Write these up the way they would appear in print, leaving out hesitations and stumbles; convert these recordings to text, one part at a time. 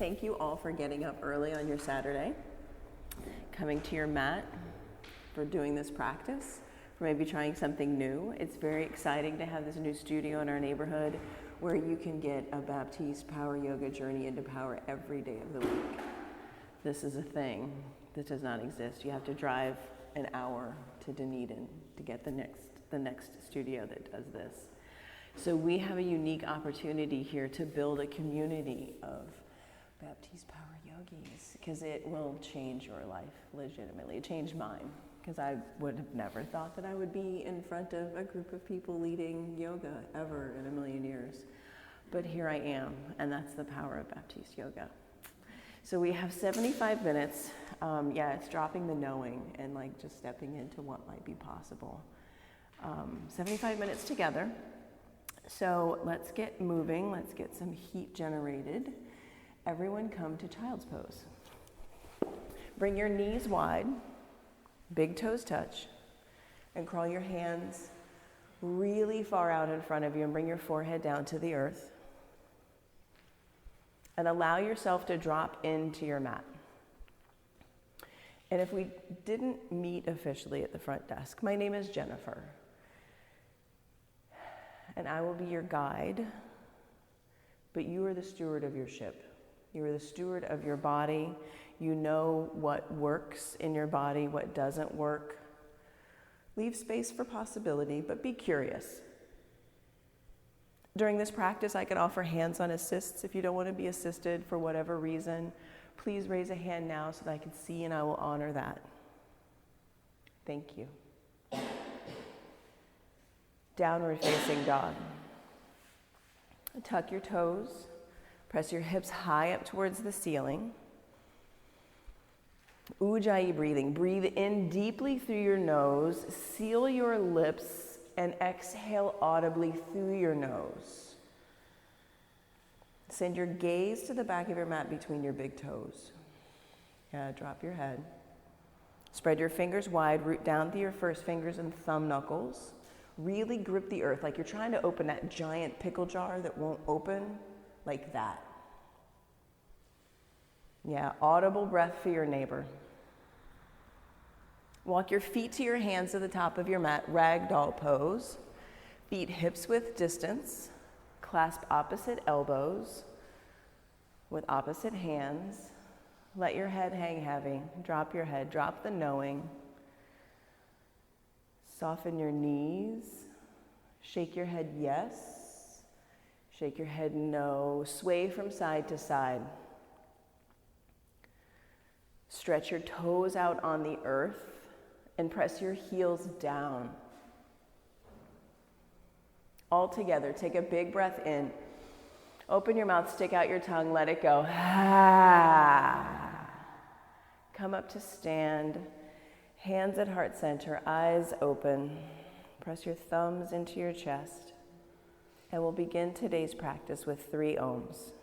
Thank you all for getting up early on your Saturday, coming to your mat, for doing this practice, for maybe trying something new. It's very exciting to have this new studio in our neighborhood where you can get a Baptiste Power Yoga journey into power every day of the week. This is a thing that does not exist. You have to drive an hour to Dunedin to get the next studio that does this. So we have a unique opportunity here to build a community of Baptiste Power Yogis, because it will change your life legitimately. It changed mine, because I would have never thought that I would be in front of a group of people leading yoga ever in a million years. But here I am, and that's the power of Baptiste Yoga. So we have 75 minutes. It's dropping the knowing and like just stepping into what might be possible. 75 minutes together. So let's get moving. Let's get some heat generated. Everyone come to child's pose. Bring your knees wide, big toes touch, and crawl your hands really far out in front of you and bring your forehead down to the earth. And allow yourself to drop into your mat. And if we didn't meet officially at the front desk, my name is Jennifer. And I will be your guide, but you are the steward of your ship. You are the steward of your body. You know what works in your body, what doesn't work. Leave space for possibility, but be curious. During this practice, I could offer hands-on assists. If you don't want to be assisted for whatever reason, please raise a hand now so that I can see and I will honor that. Thank you. Downward facing dog. Tuck your toes. Press your hips high up towards the ceiling. Ujjayi breathing. Breathe in deeply through your nose. Seal your lips and exhale audibly through your nose. Send your gaze to the back of your mat between your big toes. Drop your head. Spread your fingers wide. Root down through your first fingers and thumb knuckles. Really grip the earth like you're trying to open that giant pickle jar that won't open, like that. Audible breath for your neighbor. Walk your feet to your hands at the top of your mat, ragdoll pose. Feet hips width distance. Clasp opposite elbows with opposite hands. Let your head hang heavy. Drop your head, drop the knowing. Soften your knees. Shake your head yes. Shake your head no. Sway from side to side. Stretch your toes out on the earth and press your heels down. All together, take a big breath in. Open your mouth, stick out your tongue, let it go. Come up to stand. Hands at heart center, eyes open. Press your thumbs into your chest. And we'll begin today's practice with 3 ohms.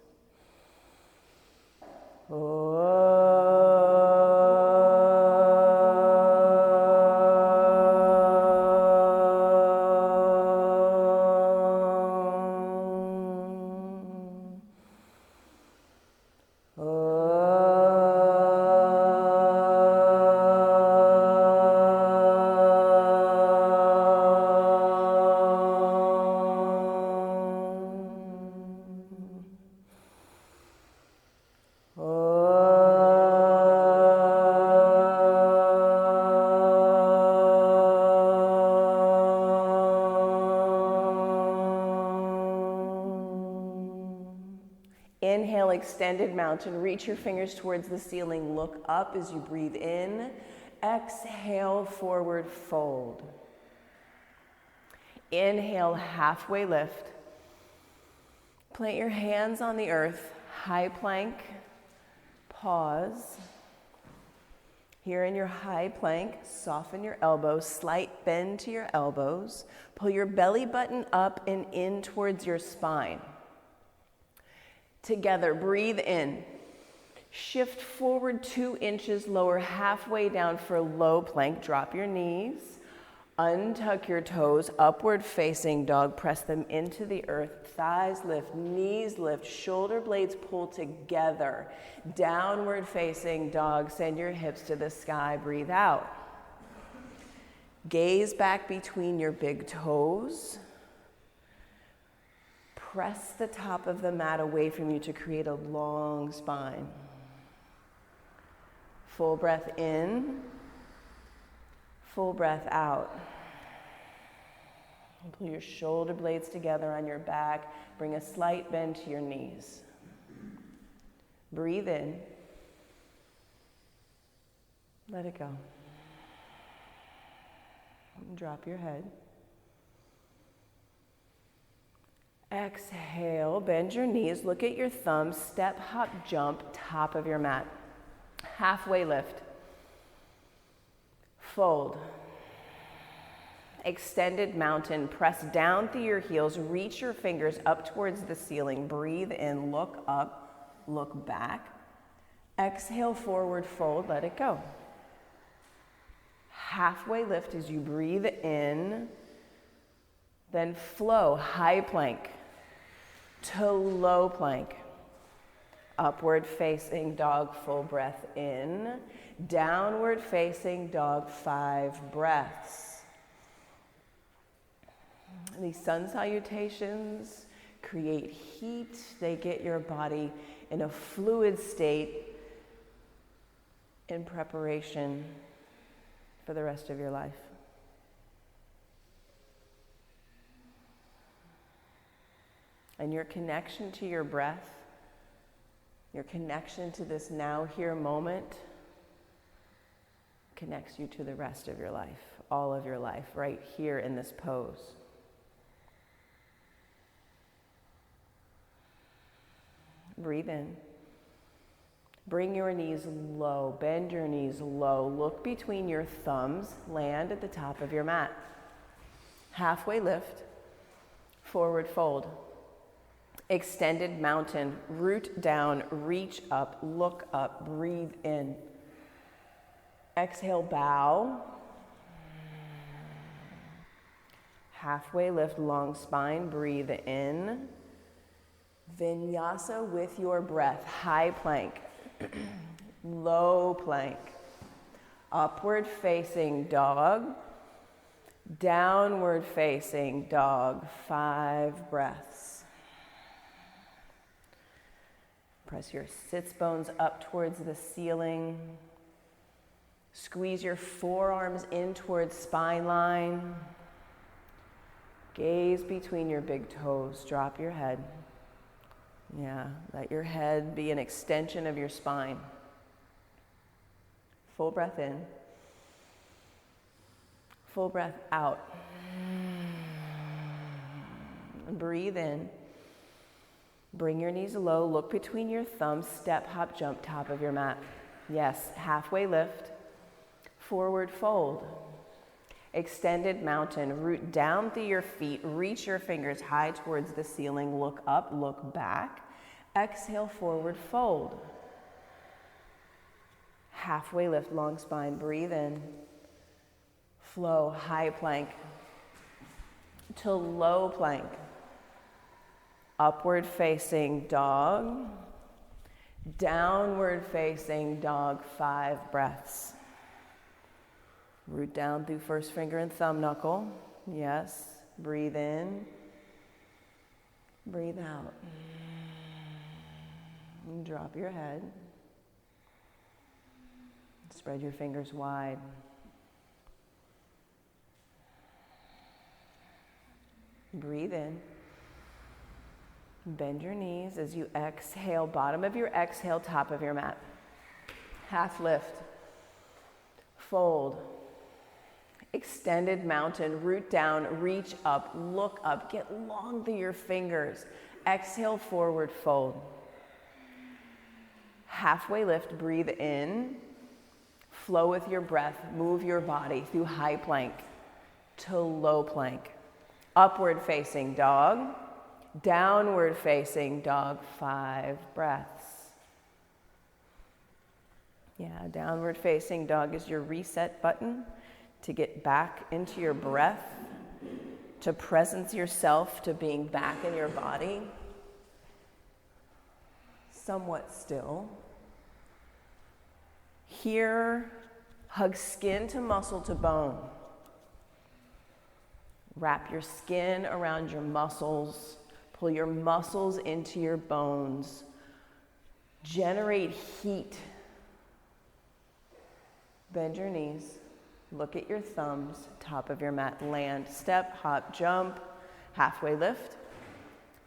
Inhale, extended mountain. Reach your fingers towards the ceiling. Look up as you breathe in. Exhale, forward fold. Inhale, halfway lift. Plant your hands on the earth. High plank. Pause. Here in your high plank, soften your elbows. Slight bend to your elbows. Pull your belly button up and in towards your spine. Together, breathe in. Shift forward 2 inches, lower halfway down for low plank. Drop your knees. Untuck your toes, upward facing dog, press them into the earth, thighs lift, knees lift, shoulder blades pull together. Downward facing dog, send your hips to the sky, breathe out. Gaze back between your big toes. Press the top of the mat away from you to create a long spine. Full breath in, full breath out. Pull your shoulder blades together on your back. Bring a slight bend to your knees. Breathe in. Let it go. Drop your head. Exhale, bend your knees, look at your thumbs, step, hop, jump, top of your mat. Halfway lift. Fold. Extended mountain, press down through your heels, reach your fingers up towards the ceiling, breathe in, look up, look back. Exhale, forward fold, let it go. Halfway lift as you breathe in, then flow, high plank to low plank. Upward facing dog, full breath in. Downward facing dog, 5 breaths. These sun salutations create heat. They get your body in a fluid state in preparation for the rest of your life. And your connection to your breath, your connection to this now here moment connects you to the rest of your life, all of your life, right here in this pose. Breathe in. Bring your knees low, bend your knees low, look between your thumbs, land at the top of your mat. Halfway lift, forward fold. Extended mountain, root down, reach up, look up, breathe in. Exhale, bow. Halfway lift, long spine, breathe in. Vinyasa with your breath, high plank, low plank, upward facing dog, downward facing dog, 5 breaths. Press your sits bones up towards the ceiling. Squeeze your forearms in towards spine line. Gaze between your big toes, drop your head. Yeah, let your head be an extension of your spine. Full breath in. Full breath out. Breathe in. Bring your knees low, look between your thumbs, step, hop, jump, top of your mat. Yes, halfway lift. Forward fold. Extended mountain, root down through your feet, reach your fingers high towards the ceiling, look up, look back. Exhale, forward fold. Halfway lift, long spine, breathe in. Flow, high plank to low plank. Upward facing dog. Downward facing dog, 5 breaths. Root down through first finger and thumb knuckle. Yes. Breathe in. Breathe out. And drop your head. Spread your fingers wide. Breathe in. Bend your knees as you exhale. Bottom of your exhale, top of your mat. Half lift. Fold. Extended mountain, root down, reach up, look up, get long through your fingers. Exhale, forward fold. Halfway lift, breathe in. Flow with your breath, move your body through high plank to low plank. Upward facing dog, downward facing dog, 5 breaths. Yeah, downward facing dog is your reset button to get back into your breath, to presence yourself, to being back in your body, somewhat still. Here, hug skin to muscle to bone. Wrap your skin around your muscles. Pull your muscles into your bones. Generate heat. Bend your knees. Look at your thumbs. Top of your mat. Land. Step, hop, jump. Halfway lift.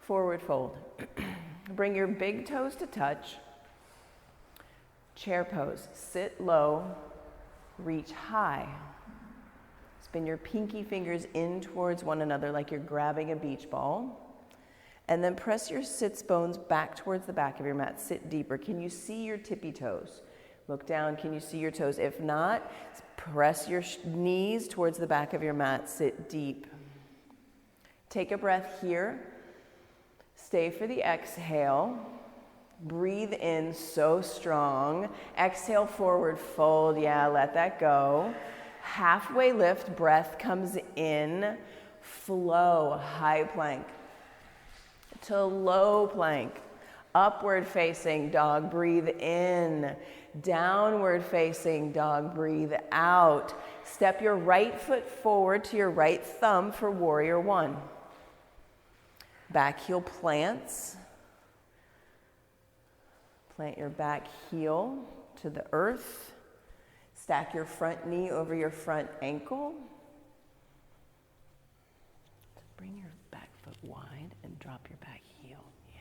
Forward fold. Bring your big toes to touch. Chair pose. Sit low. Reach high. Spin your pinky fingers in towards one another like you're grabbing a beach ball. And then press your sits bones back towards the back of your mat. Sit deeper. Can you see your tippy toes? Look down. Can you see your toes? If not, press your knees towards the back of your mat. Sit deep. Take a breath here. Stay for the exhale. Breathe in so strong. Exhale, forward fold. Yeah, let that go. Halfway lift, breath comes in. Flow, high plank to low plank. Upward facing dog, breathe in. Downward facing dog, breathe out. Step your right foot forward to your right thumb for warrior one. Back heel plants. Plant your back heel to the earth. Stack your front knee over your front ankle. Bring your back foot wide and drop your back heel. Yeah.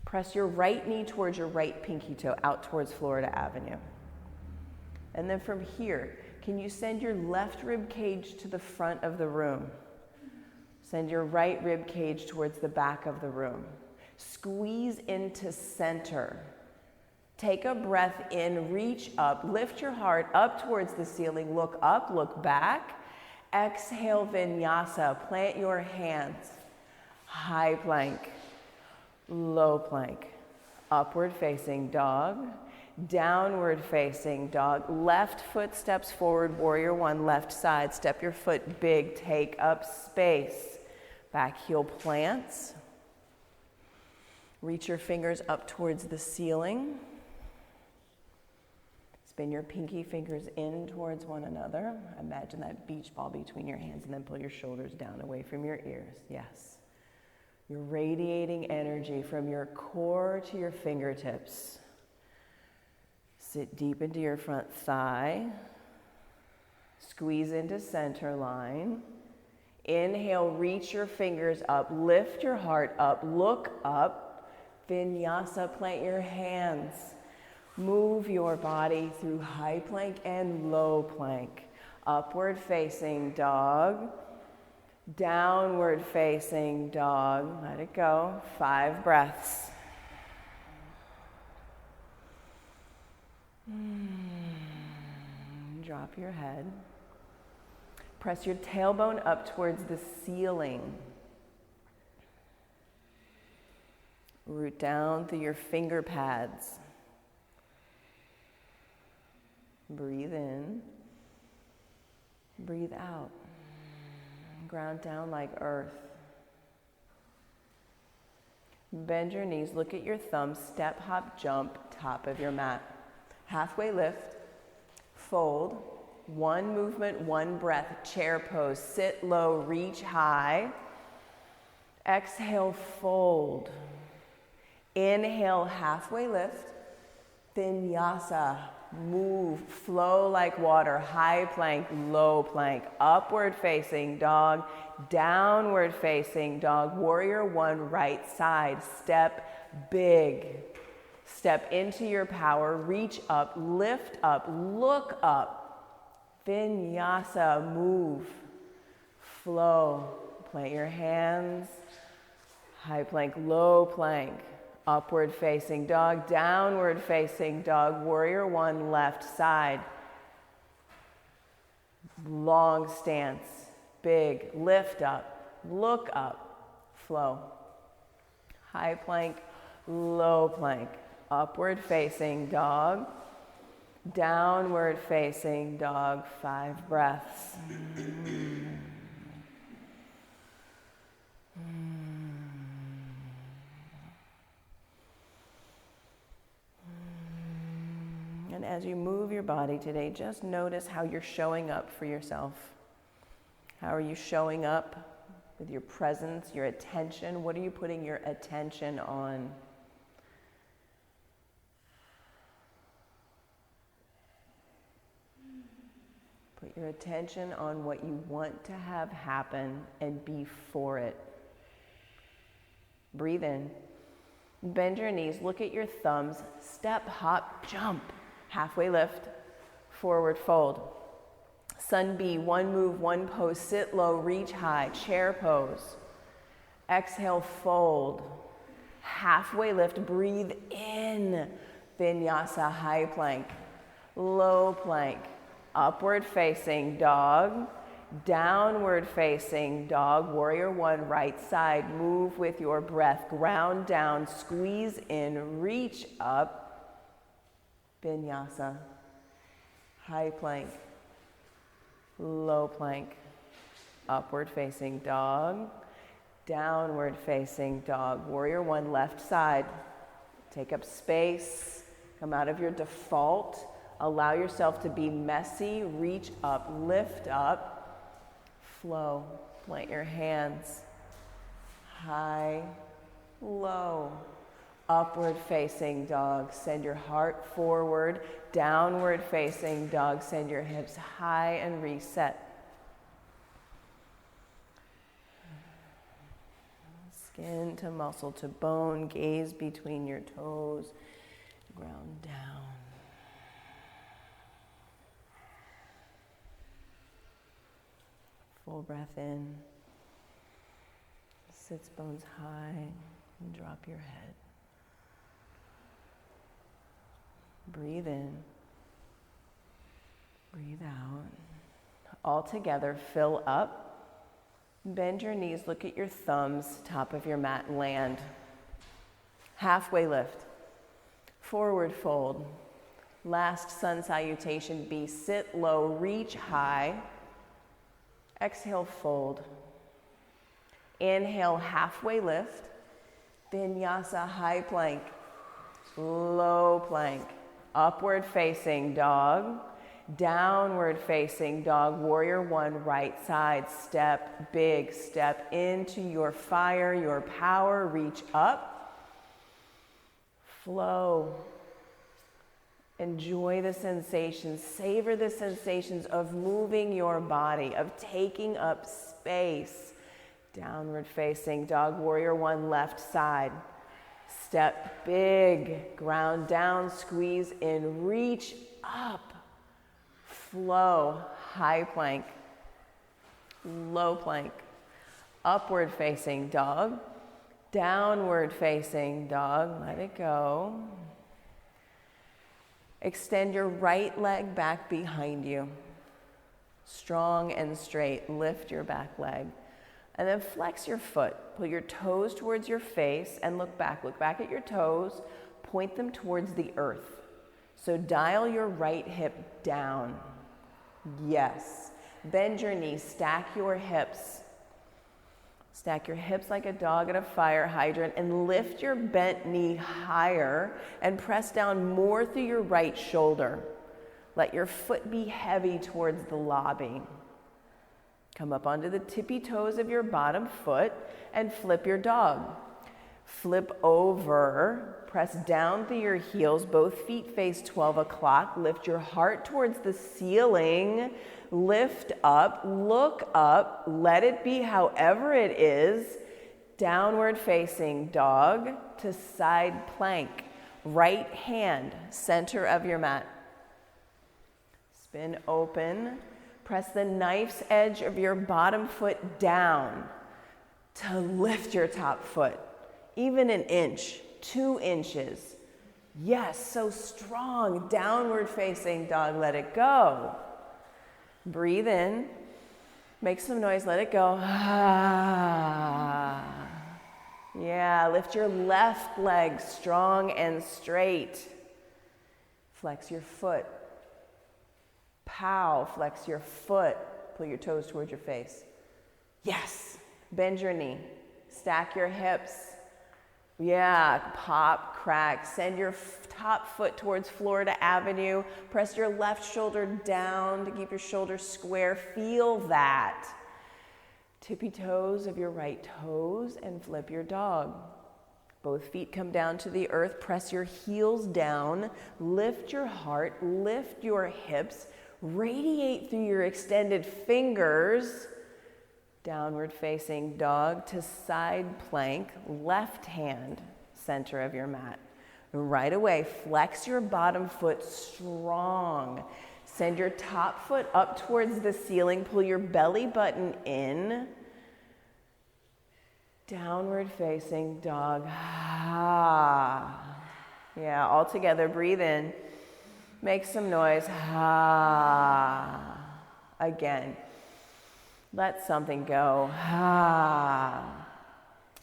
Press your right knee towards your right pinky toe out towards Florida Avenue. And then from here, can you send your left rib cage to the front of the room? Send your right rib cage towards the back of the room. Squeeze into center. Take a breath in, reach up, lift your heart up towards the ceiling, look up, look back. Exhale, vinyasa, plant your hands. High plank, low plank, upward facing dog, downward facing dog. Left foot steps forward, warrior one, left side, step your foot big, take up space. Back heel plants. Reach your fingers up towards the ceiling. Spin your pinky fingers in towards one another. Imagine that beach ball between your hands and then pull your shoulders down away from your ears. Yes. You're radiating energy from your core to your fingertips. Sit deep into your front thigh. Squeeze into center line. Inhale, reach your fingers up, lift your heart up, look up. Vinyasa, plant your hands. Move your body through high plank and low plank. Upward facing dog. Downward facing dog. Let it go. 5 breaths. Drop your head. Press your tailbone up towards the ceiling. Root down through your finger pads. Breathe in. Breathe out. Ground down like earth. Bend your knees, look at your thumbs, step, hop, jump, top of your mat. Halfway lift, fold, 1 movement, 1 breath, chair pose, sit low, reach high. Exhale, fold. Inhale, halfway lift, vinyasa, move, flow like water, high plank, low plank, upward facing dog, downward facing dog, warrior one, right side, step big, step into your power, reach up, lift up, look up, vinyasa, move, flow, plant your hands, high plank, low plank, upward facing dog, downward facing dog, warrior one, left side. Long stance, big, lift up, look up, flow. High plank, low plank, upward facing dog, Downward facing dog, 5 breaths. And as you move your body today, just notice how you're showing up for yourself. How are you showing up with your presence, your attention? What are you putting your attention on? Put your attention on what you want to have happen and be for it. Breathe in. Bend your knees, look at your thumbs, step, hop, jump. Halfway lift, forward fold. Sun B, 1 move, 1 pose, sit low, reach high, chair pose. Exhale, fold. Halfway lift, breathe in. Vinyasa, high plank, low plank, upward facing dog, downward facing dog, warrior 1, right side, move with your breath, ground down, squeeze in, reach up. Vinyasa, high plank, low plank, upward facing dog, downward facing dog, warrior 1, left side. Take up space, come out of your default, allow yourself to be messy, reach up, lift up, flow, plant your hands, high, low. Upward facing dog, send your heart forward. Downward facing dog, send your hips high and reset. Skin to muscle to bone, gaze between your toes, ground down. Full breath in. Sits bones high and drop your head. Breathe in, breathe out. All together, fill up. Bend your knees, look at your thumbs, top of your mat, and land. Halfway lift, forward fold. Last sun salutation B, sit low, reach high. Exhale, fold. Inhale, halfway lift. Vinyasa, high plank, low plank. Upward facing dog, downward facing dog, warrior 1, right side, step, big step into your fire, your power, reach up, flow. Enjoy the sensations, savor the sensations of moving your body, of taking up space. Downward facing dog, warrior 1, left side. Step big, ground down, squeeze in, reach up, flow, high plank, low plank, upward facing dog, downward facing dog, let it go. Extend your right leg back behind you, strong and straight, lift your back leg. And then flex your foot. Pull your toes towards your face and look back. Look back at your toes. Point them towards the earth. So dial your right hip down. Yes. Bend your knees. Stack your hips. Stack your hips like a dog at a fire hydrant and lift your bent knee higher and press down more through your right shoulder. Let your foot be heavy towards the lobby. Come up onto the tippy toes of your bottom foot and flip your dog. Flip over, press down through your heels, both feet face 12 o'clock. Lift your heart towards the ceiling. Lift up, look up, let it be however it is. Downward facing dog to side plank. Right hand, center of your mat. Spin open. Press the knife's edge of your bottom foot down to lift your top foot. Even an inch, 2 inches. Yes, so strong. Downward facing dog, let it go. Breathe in. Make some noise, let it go. Yeah, lift your left leg strong and straight. Flex your foot. Pow, flex your foot. Pull your toes towards your face. Yes. Bend your knee. Stack your hips. Yeah, pop, crack. Send your top foot towards Florida Avenue. Press your left shoulder down to keep your shoulders square. Feel that. Tippy toes of your right toes and flip your dog. Both feet come down to the earth. Press your heels down. Lift your heart. Lift your hips. Radiate through your extended fingers. Downward facing dog to side plank. Left hand, center of your mat. Right away, flex your bottom foot strong. Send your top foot up towards the ceiling. Pull your belly button in. Downward facing dog. Ah. Yeah, all together, breathe in. Make some noise. Ah. Again. Let something go. Ah.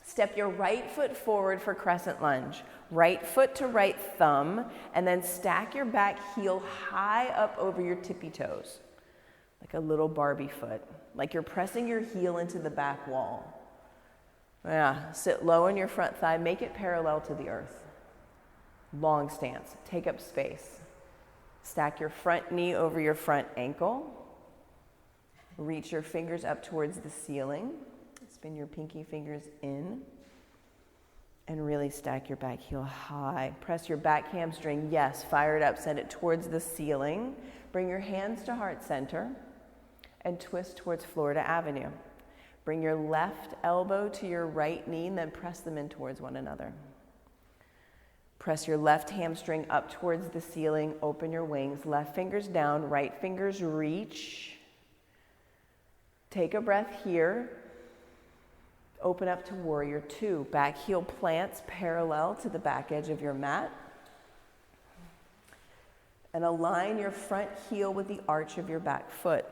Step your right foot forward for crescent lunge. Right foot to right thumb, and then stack your back heel high up over your tippy toes, like a little Barbie foot, like you're pressing your heel into the back wall. Yeah, sit low in your front thigh, make it parallel to the earth. Long stance, take up space. Stack your front knee over your front ankle. Reach your fingers up towards the ceiling. Spin your pinky fingers in. And really stack your back heel high. Press your back hamstring. Yes, fire it up. Send it towards the ceiling. Bring your hands to heart center and twist towards Florida Avenue. Bring your left elbow to your right knee and then press them in towards one another. Press your left hamstring up towards the ceiling. Open your wings. Left fingers down. Right fingers reach. Take a breath here. Open up to warrior two. Back heel plants parallel to the back edge of your mat. And align your front heel with the arch of your back foot.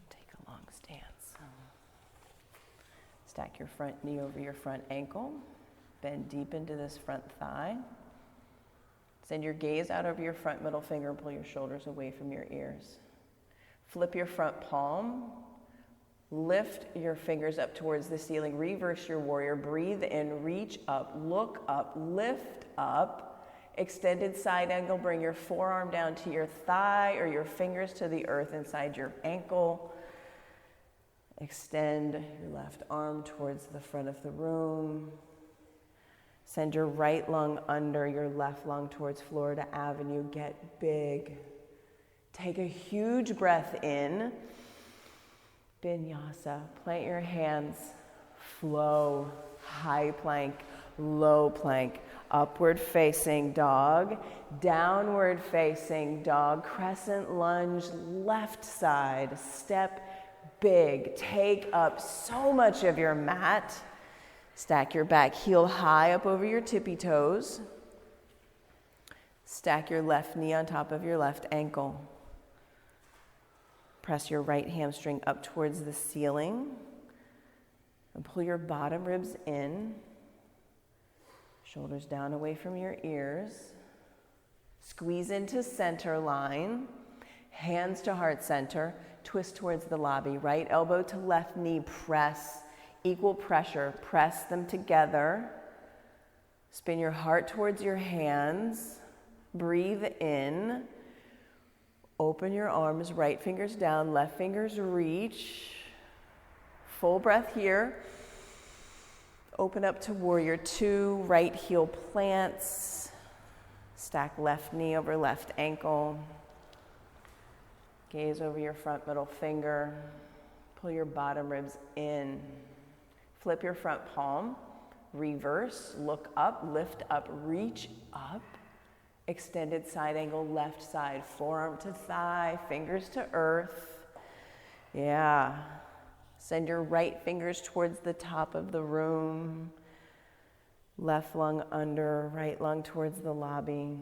Take a long stance. Stack your front knee over your front ankle. Bend deep into this front thigh. Send your gaze out over your front middle finger and pull your shoulders away from your ears. Flip your front palm. Lift your fingers up towards the ceiling. Reverse your warrior. Breathe in, reach up, look up, lift up. Extended side angle. Bring your forearm down to your thigh or your fingers to the earth inside your ankle. Extend your left arm towards the front of the room. Send your right lung under, your left lung towards Florida Avenue. Get big. Take a huge breath in. Vinyasa. Plant your hands. Flow. High plank. Low plank. Upward facing dog. Downward facing dog. Crescent lunge. Left side. Step big. Take up so much of your mat. Stack your back heel high up over your tippy toes. Stack your left knee on top of your left ankle. Press your right hamstring up towards the ceiling and pull your bottom ribs in. Shoulders down away from your ears. Squeeze into center line. Hands to heart center. Twist towards the lobby. Right elbow to left knee. Press. Equal pressure. Press them together. Spin your heart towards your hands. Breathe in. Open your arms, right fingers down, left fingers reach. Full breath here. Open up to warrior two, right heel plants. Stack left knee over left ankle. Gaze over your front middle finger. Pull your bottom ribs in. Flip your front palm. Reverse, look up, lift up, reach up. Extended side angle, left side, forearm to thigh, fingers to earth. Yeah. Send your right fingers towards the top of the room. Left lung under, right lung towards the lobby.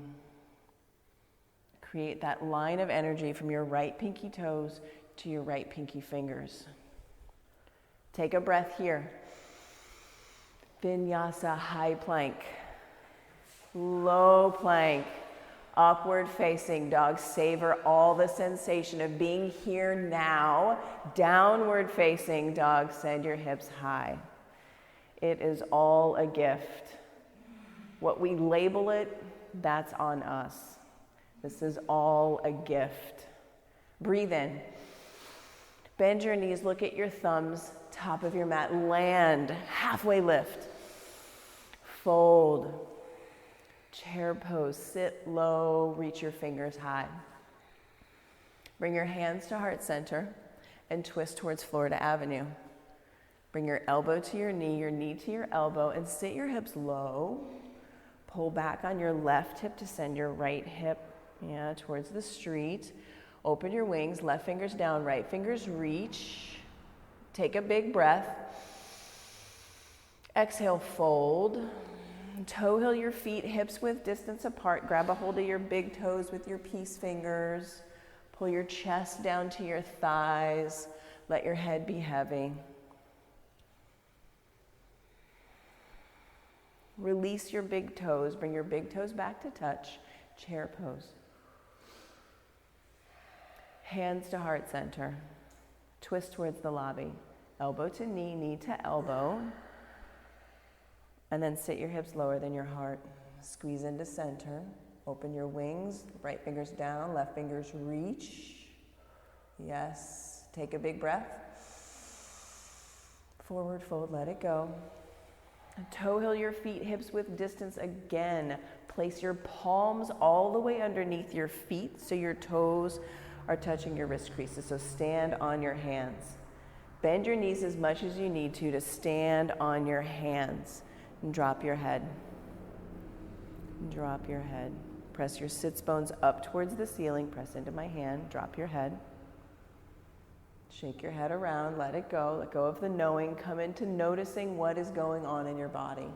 Create that line of energy from your right pinky toes to your right pinky fingers. Take a breath here. Vinyasa, high plank. Low plank, Upward facing dog. Savor all the sensation of being here now. Downward facing dog. Send your hips high. It is all a gift. What we label it, that's on us. This is all a gift. Breathe in. Bend your knees, look at your thumbs, top of your mat. Land, halfway lift. Fold. Chair pose, sit low, reach your fingers high. Bring your hands to heart center and twist towards Florida Avenue. Bring your elbow to your knee to your elbow, and sit your hips low. Pull back on your left hip to send your right hip towards the street. Open your wings, left fingers down, right fingers reach. Take a big breath. Exhale, fold. Toe heel your feet, hips width distance apart. Grab a hold of your big toes with your peace fingers. Pull your chest down to your thighs. Let your head be heavy. Release your big toes. Bring your big toes back to touch. Chair pose. Hands to heart center. Twist towards the lobby. Elbow to knee, knee to elbow. And then sit your hips lower than your heart. Squeeze into center. Open your wings. Right fingers down, left fingers reach. Yes. Take a big breath. Forward fold, let it go. Toe heel your feet, hips width distance again. Place your palms all the way underneath your feet so your toes are touching your wrist creases. So stand on your hands. Bend your knees as much as you need to stand on your hands. And drop your head. Drop your head. Press your sits bones up towards the ceiling. Press into my hand. Drop your head. Shake your head around. Let it go. Let go of the knowing. Come into noticing what is going on in your body.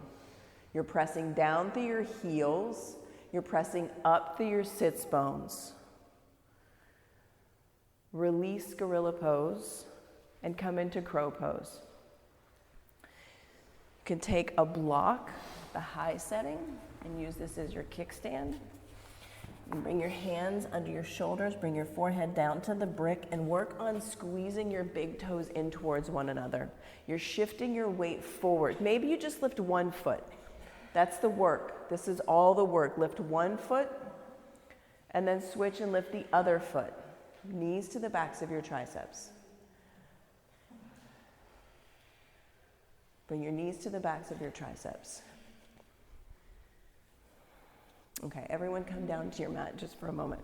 You're pressing down through your heels. You're pressing up through your sits bones. Release gorilla pose and come into crow pose. You can take a block, the high setting, and use this as your kickstand. And bring your hands under your shoulders, bring your forehead down to the brick, and work on squeezing your big toes in towards one another. You're shifting your weight forward. Maybe you just lift one foot. That's the work. This is all the work. Lift one foot, and then switch and lift the other foot. Knees to the backs of your triceps. Bring your knees to the backs of your triceps. Okay, everyone come down to your mat just for a moment.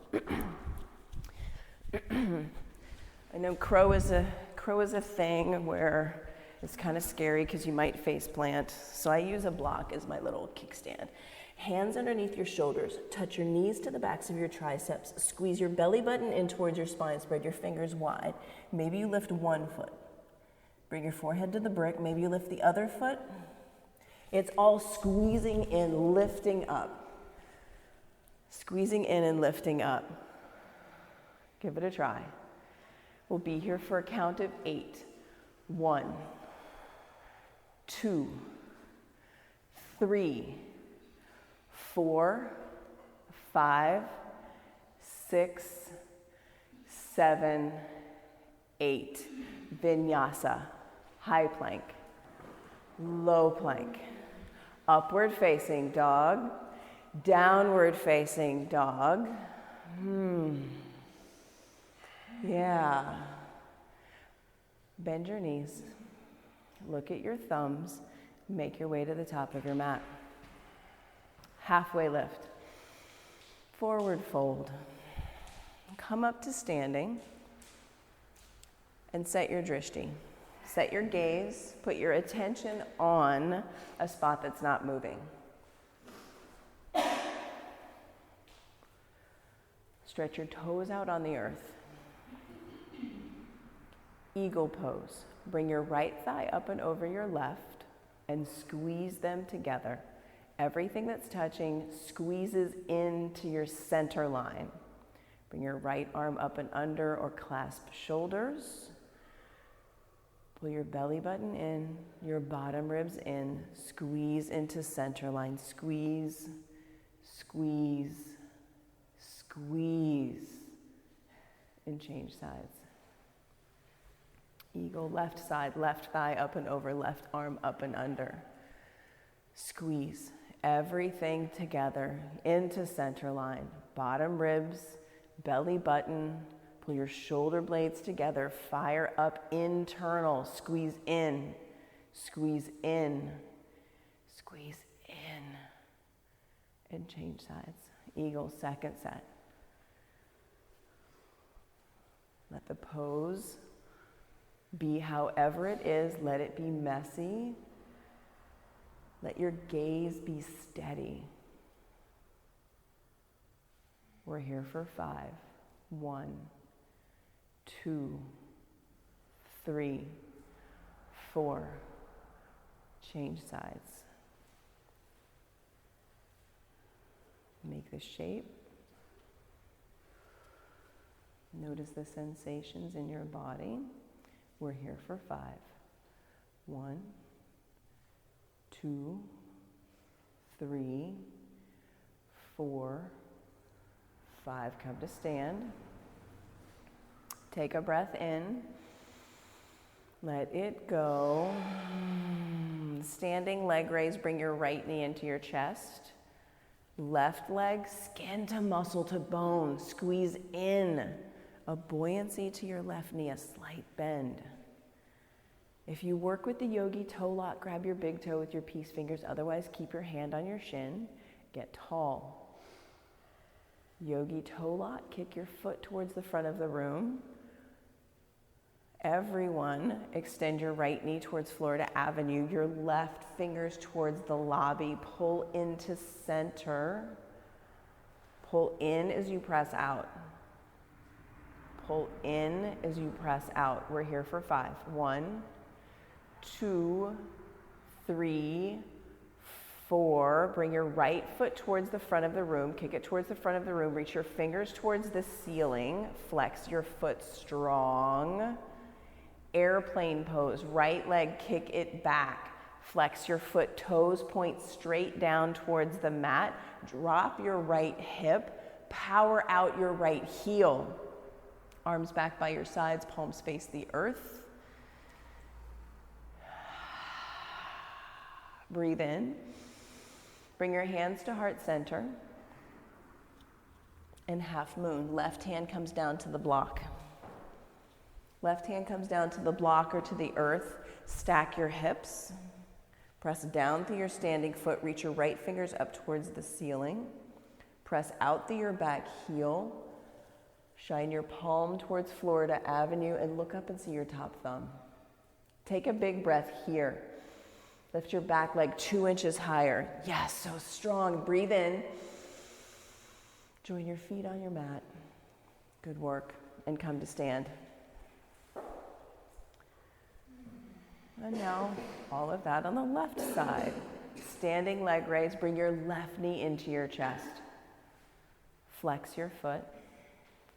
I know crow is a thing where it's kind of scary because you might face plant. So I use a block as my little kickstand. Hands underneath your shoulders. Touch your knees to the backs of your triceps. Squeeze your belly button in towards your spine. Spread your fingers wide. Maybe you lift one foot. Bring your forehead to the brick. Maybe you lift the other foot. It's all squeezing in, lifting up. Squeezing in and lifting up. Give it a try. We'll be here for a count of 8. 1, 2, 3, 4, 5, 6, 7, 8. Vinyasa. High plank, low plank, upward facing dog, downward facing dog. Yeah. Bend your knees, look at your thumbs, make your way to the top of your mat. Halfway lift, forward fold. Come up to standing and set your drishti. Set your gaze, put your attention on a spot that's not moving. Stretch your toes out on the earth. Eagle pose. Bring your right thigh up and over your left and squeeze them together. Everything that's touching squeezes into your center line. Bring your right arm up and under or clasp shoulders. Pull your belly button in, your bottom ribs in, squeeze into center line. Squeeze, squeeze, Squeeze and change sides. Eagle, left side, left thigh up and over, left arm up and under. Squeeze everything together into center line. Bottom ribs, belly button, pull your shoulder blades together, fire up internal, squeeze in, squeeze in, squeeze in, and change sides. Eagle, second set. Let the pose be however it is, let it be messy. Let your gaze be steady. We're here for 5. 1, 2, 3, 4. Change sides. Make the shape. Notice the sensations in your body. We're here for 5. 1, 2, 3, 4, 5. Come to stand. Take a breath in. Let it go. Standing leg raise, bring your right knee into your chest. Left leg, skin to muscle to bone. Squeeze in. A buoyancy to your left knee, a slight bend. If you work with the yogi toe lock, grab your big toe with your peace fingers. Otherwise, keep your hand on your shin. Get tall. Yogi toe lock, kick your foot towards the front of the room. Everyone, extend your right knee towards Florida Avenue, your left fingers towards the lobby. Pull into center. Pull in as you press out. Pull in as you press out. We're here for 5. 1, 2, 3, 4. Bring your right foot towards the front of the room. Kick it towards the front of the room. Reach your fingers towards the ceiling. Flex your foot strong. Airplane pose. Right leg, kick it back. Flex your foot, toes point straight down towards the mat. Drop your right hip. Power out your right heel. Arms back by your sides, palms face the earth. Breathe in. Bring your hands to heart center. And half moon. Left hand comes down to the block. Left hand comes down to the block or to the earth. Stack your hips. Press down through your standing foot. Reach your right fingers up towards the ceiling. Press out through your back heel. Shine your palm towards Florida Avenue and look up and see your top thumb. Take a big breath here. Lift your back leg 2 inches higher. Yes, so strong. Breathe in. Join your feet on your mat. Good work. And come to stand. And now, all of that on the left side. Standing leg raise. Bring your left knee into your chest. Flex your foot.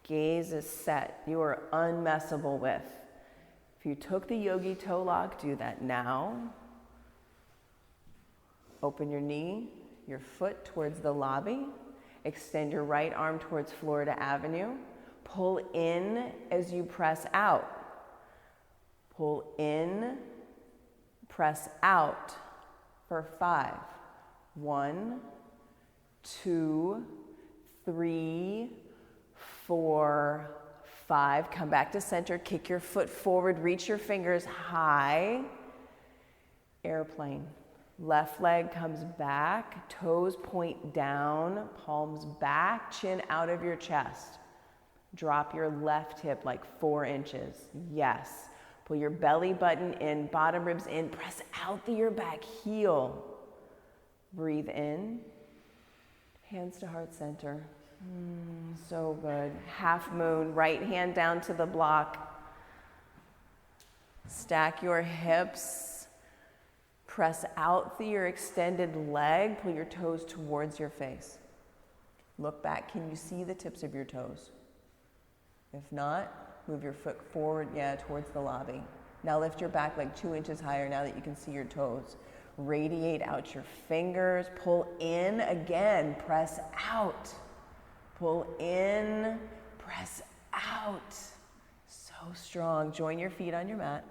Gaze is set. You are unmessable with. If you took the yogi toe lock, do that now. Open your knee, your foot towards the lobby. Extend your right arm towards Florida Avenue. Pull in as you press out. Pull in, press out for 5. 1, 2, 3, 4, 5. Come back to center. Kick your foot forward. Reach your fingers high. Airplane. Left leg comes back. Toes point down. Palms back. Chin out of your chest. Drop your left hip like 4 inches. Yes. Pull your belly button in. Bottom ribs in. Press out through your back heel. Breathe in. Hands to heart center. So good. Half moon, right hand down to the block. Stack your hips. Press out through your extended leg. Pull your toes towards your face. Look back. Can you see the tips of your toes? If not, move your foot forward, towards the lobby. Now lift your back leg 2 inches higher now that you can see your toes. Radiate out your fingers. Pull in again. Press out. Pull in, press out. So strong. Join your feet on your mat.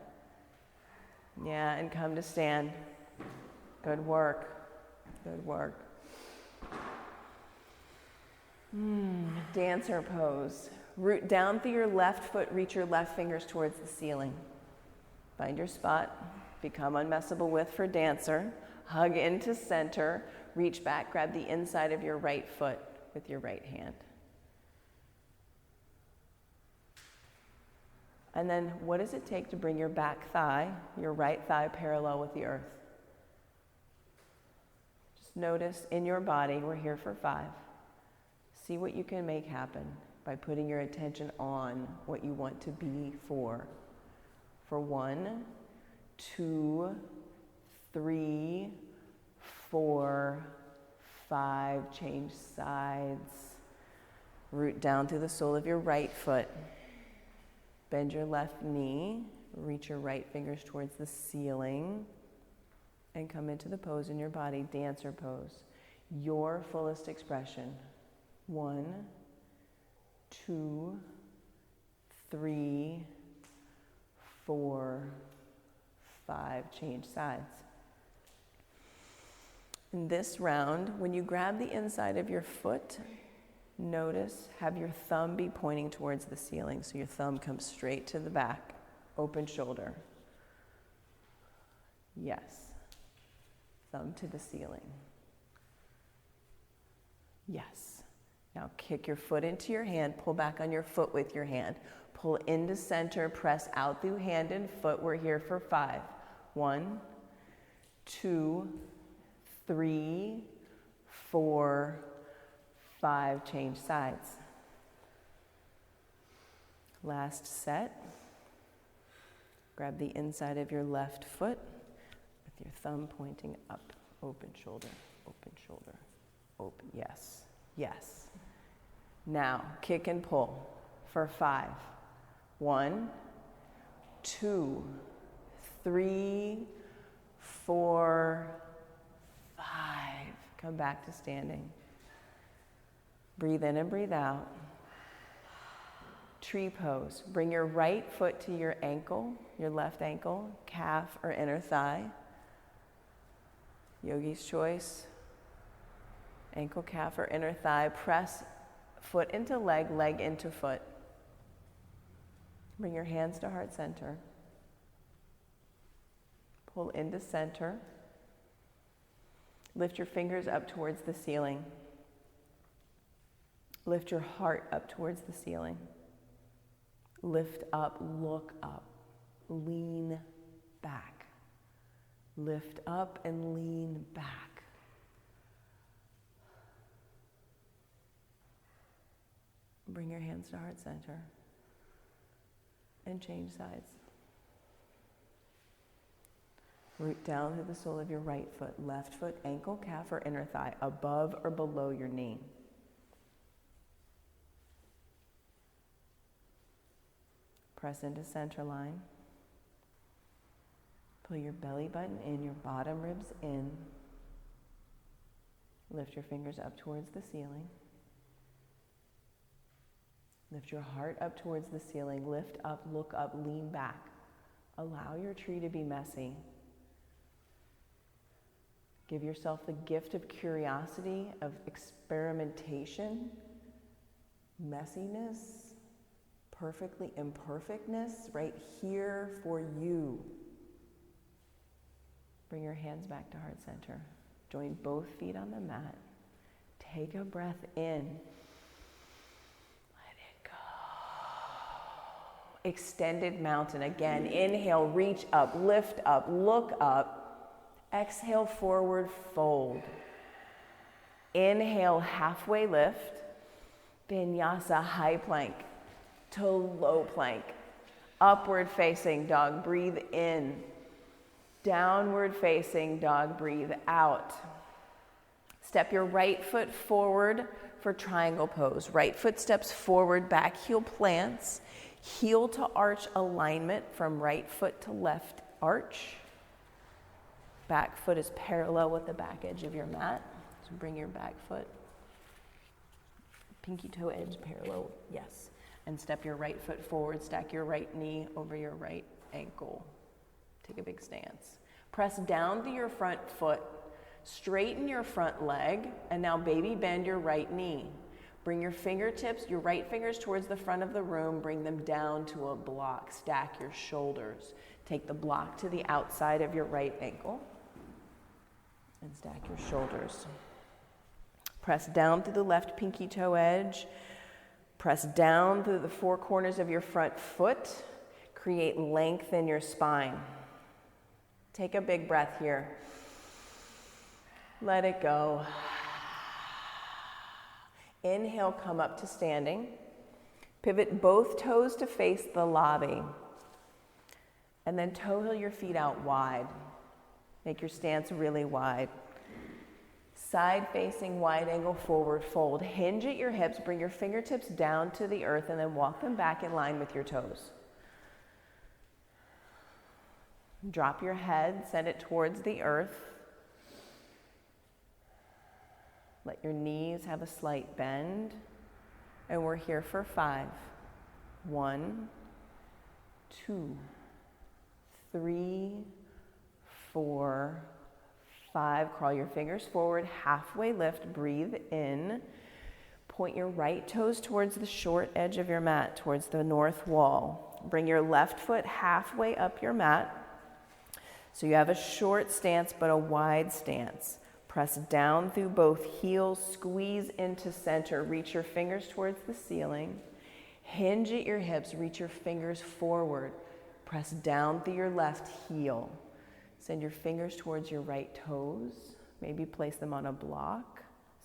Yeah, and come to stand. Good work. Good work. Dancer pose. Root down through your left foot, reach your left fingers towards the ceiling. Find your spot. Become unmessable with for dancer. Hug into center. Reach back, grab the inside of your right foot with your right hand. And then what does it take to bring your back thigh, your right thigh parallel with the earth? Just notice in your body, we're here for 5. See what you can make happen by putting your attention on what you want to be for. For 1, 2, 3, 4, 5, change sides. Root down through the sole of your right foot. Bend your left knee, reach your right fingers towards the ceiling, and come into the pose in your body, dancer pose. Your fullest expression. 1, 2, 3, 4, 5, change sides. In this round, when you grab the inside of your foot, notice, have your thumb be pointing towards the ceiling. So your thumb comes straight to the back, open shoulder. Yes. Thumb to the ceiling. Yes. Now kick your foot into your hand, pull back on your foot with your hand. Pull into center, press out through hand and foot. We're here for 5. 1, 2, 3, 4, 5, change sides. Last set. Grab the inside of your left foot with your thumb pointing up. Open shoulder, open. Yes, yes. Now, kick and pull for 5. 1, 2, 3, 4, 5. Come back to standing. Breathe in and breathe out. Tree pose. Bring your right foot to your ankle, your left ankle, calf or inner thigh. Yogi's choice. Ankle, calf, or inner thigh. Press foot into leg, leg into foot. Bring your hands to heart center. Pull into center. Lift your fingers up towards the ceiling. Lift your heart up towards the ceiling. Lift up, look up, lean back. Lift up and lean back. Bring your hands to heart center and change sides. Root down through the sole of your right foot, left foot, ankle, calf, or inner thigh, above or below your knee. Press into center line. Pull your belly button in, your bottom ribs in. Lift your fingers up towards the ceiling. Lift your heart up towards the ceiling. Lift up, look up, lean back. Allow your tree to be messy. Give yourself the gift of curiosity, of experimentation, messiness, perfectly imperfectness, right here for you. Bring your hands back to heart center. Join both feet on the mat. Take a breath in. Let it go. Extended mountain. Again, inhale, reach up, lift up, look up. Exhale, forward fold. Inhale, halfway lift. Vinyasa, high plank to low plank. Upward facing dog, breathe in. Downward facing dog, breathe out. Step your right foot forward for triangle pose. Right foot steps forward, back heel plants. Heel to arch alignment from right foot to left arch. Back foot is parallel with the back edge of your mat. So bring your back foot Pinky toe edge parallel, yes. And step your right foot forward, stack your right knee over your right ankle. Take a big stance. Press down to your front foot, straighten your front leg, and now baby bend your right knee. Bring your fingertips, your right fingers towards the front of the room, bring them down to a block. Stack your shoulders. Take the block to the outside of your right ankle and stack your shoulders. Press down through the left pinky toe edge. Press down through the four corners of your front foot. Create length in your spine. Take a big breath here. Let it go. Inhale, come up to standing. Pivot both toes to face the lobby. And then toe heel your feet out wide. Make your stance really wide. Side facing wide angle forward fold. Hinge at your hips, bring your fingertips down to the earth and then walk them back in line with your toes. Drop your head, send it towards the earth. Let your knees have a slight bend. And we're here for 5. 1, 2, 3, 4, 5. Crawl your fingers forward, halfway lift, breathe in. Point your right toes towards the short edge of your mat, towards the north wall. Bring your left foot halfway up your mat. So you have a short stance but a wide stance. Press down through both heels, squeeze into center, reach your fingers towards the ceiling. Hinge at your hips, reach your fingers forward. Press down through your left heel. Send your fingers towards your right toes. Maybe place them on a block.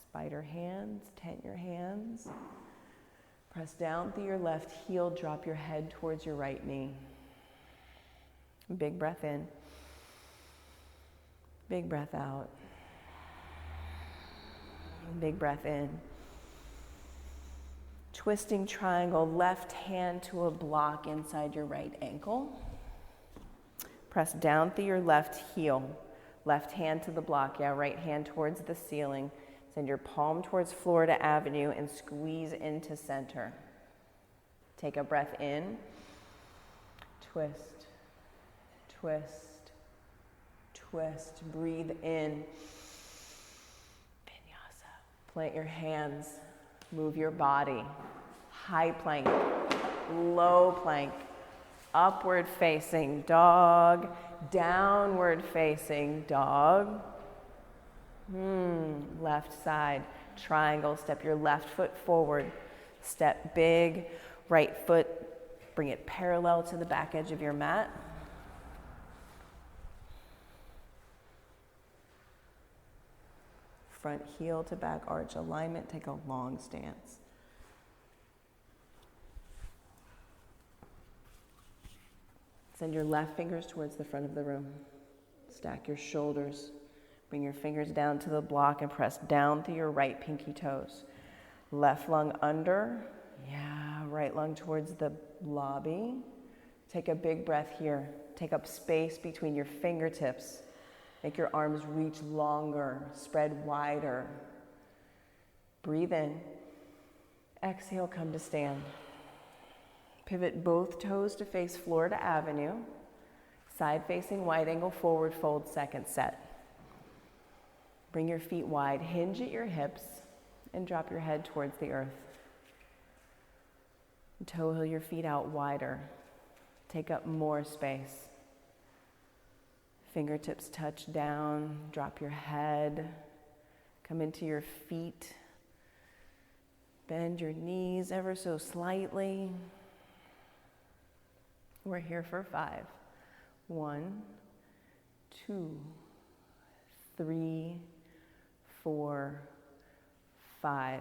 Spider hands, tent your hands. Press down through your left heel, drop your head towards your right knee. Big breath in. Big breath out. Big breath in. Twisting triangle, left hand to a block inside your right ankle. Press down through your left heel. Left hand to the block, right hand towards the ceiling. Send your palm towards Florida Avenue and squeeze into center. Take a breath in. Twist, twist, twist. Breathe in. Plant your hands, move your body. High plank, low plank, upward facing dog, downward facing dog. Left side, triangle, step your left foot forward. Step big, right foot, bring it parallel to the back edge of your mat. Front heel to back arch alignment, take a long stance. Send your left fingers towards the front of the room. Stack your shoulders. Bring your fingers down to the block and press down through your right pinky toes. Left lung under. Right lung towards the lobby. Take a big breath here. Take up space between your fingertips. Make your arms reach longer, spread wider. Breathe in. Exhale, come to stand. Pivot both toes to face Florida Avenue. Side facing wide angle forward fold, second set. Bring your feet wide, hinge at your hips, and drop your head towards the earth. Toe heel your feet out wider. Take up more space. Fingertips touch down, drop your head, come into your feet. Bend your knees ever so slightly. We're here for 5. 1, 2, 3, 4, 5.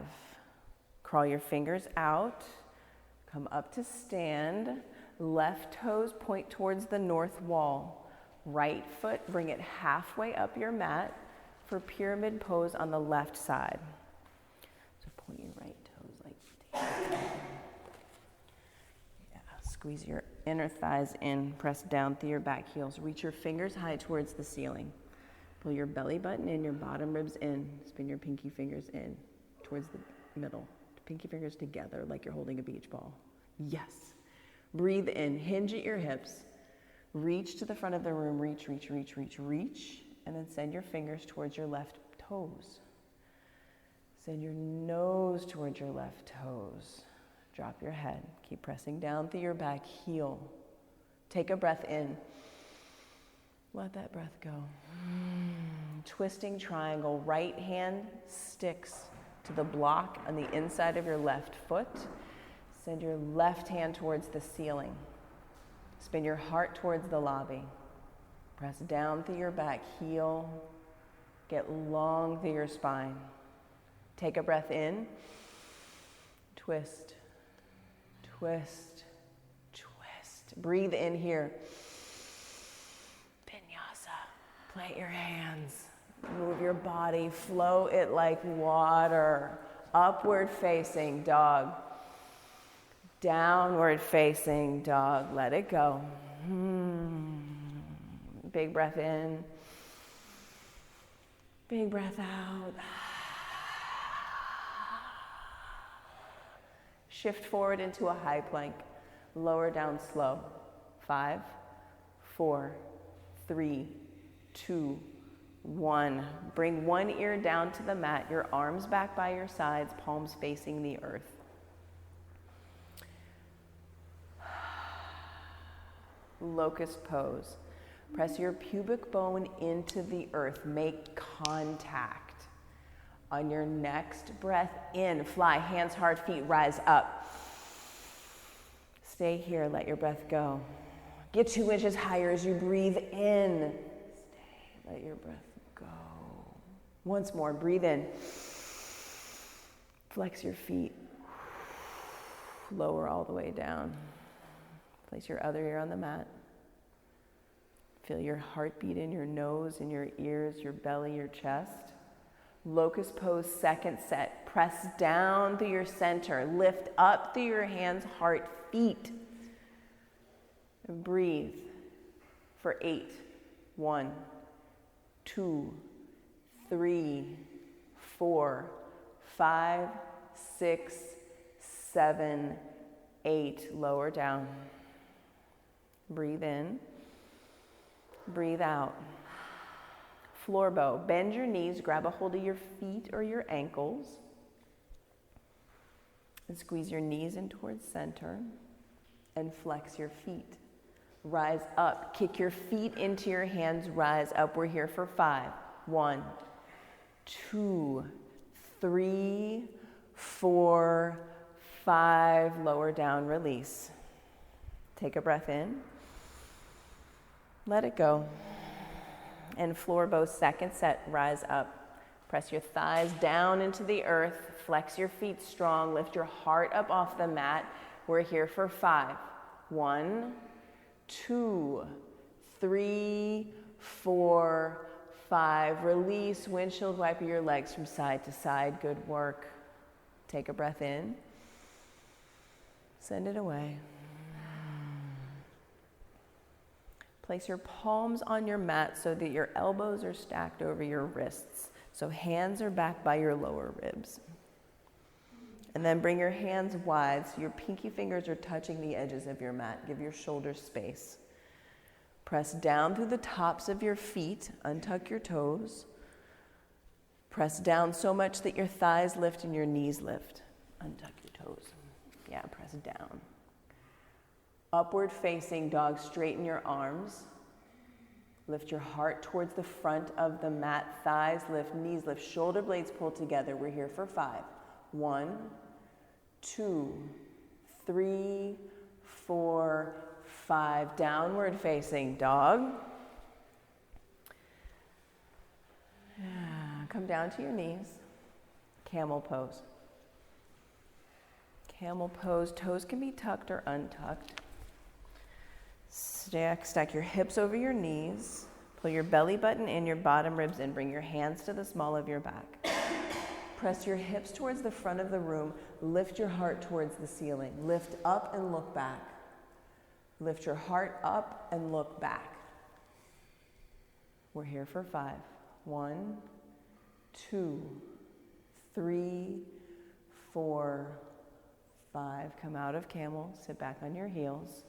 Crawl your fingers out. Come up to stand. Left toes point towards the north wall. Right foot, bring it halfway up your mat for pyramid pose on the left side. So point your right toes like squeeze your inner thighs in, press down through your back heels. Reach your fingers high towards the ceiling. Pull your belly button in, your bottom ribs in. Spin your pinky fingers in towards the middle. Pinky fingers together like you're holding a beach ball. Yes. Breathe in, hinge at your hips. Reach to the front of the room, reach, reach, reach, reach, reach. And then send your fingers towards your left toes. Send your nose towards your left toes. Drop your head. Keep pressing down through your back heel. Take a breath in. Let that breath go. Twisting triangle. Right hand sticks to the block on the inside of your left foot. Send your left hand towards the ceiling. Spin your heart towards the lobby. Press down through your back heel. Get long through your spine. Take a breath in. Twist, twist, twist. Breathe in here. Vinyasa. Plant your hands. Move your body. Flow it like water. Upward facing dog. Downward facing dog. Let it go. Big breath in. Big breath out. Shift forward into a high plank. Lower down slow. 5, 4, 3, 2, 1. Bring one ear down to the mat. Your arms back by your sides, palms facing the earth. Locust pose. Press your pubic bone into the earth. Make contact. On your next breath in, fly. Hands hard, feet rise up. Stay here, let your breath go. Get 2 inches higher as you breathe in. Stay, let your breath go. Once more, breathe in. Flex your feet. Lower all the way down. Place your other ear on the mat. Feel your heartbeat in your nose, in your ears, your belly, your chest. Locust pose, second set. Press down through your center. Lift up through your hands, heart, feet. And breathe for 8. 1, 2, 3, 4, 5, 6, 7, 8. Lower down. Breathe in. Breathe out. Floor bow. Bend your knees, grab a hold of your feet or your ankles. And squeeze your knees in towards center. And flex your feet. Rise up. Kick your feet into your hands. Rise up. We're here for 5. 1, 2, 3, 4, 5. Lower down. Release. Take a breath in. Let it go. And floor bow, second set, rise up. Press your thighs down into the earth. Flex your feet strong. Lift your heart up off the mat. We're here for 5. 1, 2, 3, 4, 5. Release. Windshield wiper your legs from side to side. Good work. Take a breath in. Send it away. Place your palms on your mat so that your elbows are stacked over your wrists. So hands are back by your lower ribs. And then bring your hands wide so your pinky fingers are touching the edges of your mat. Give your shoulders space. Press down through the tops of your feet. Untuck your toes. Press down so much that your thighs lift and your knees lift. Untuck your toes. Yeah, press down. Upward facing dog, straighten your arms. Lift your heart towards the front of the mat. Thighs lift, knees lift, shoulder blades pull together. We're here for 5. 1, 2, 3, 4, 5. Downward facing dog. Come down to your knees. Camel pose. Camel pose. Toes can be tucked or untucked. Stack your hips over your knees. Pull your belly button in, your bottom ribs in. Bring your hands to the small of your back. Press your hips towards the front of the room. Lift your heart towards the ceiling. Lift up and look back. Lift your heart up and look back. We're here for 5. 1, 2, 3, 4, 5. Come out of camel, sit back on your heels.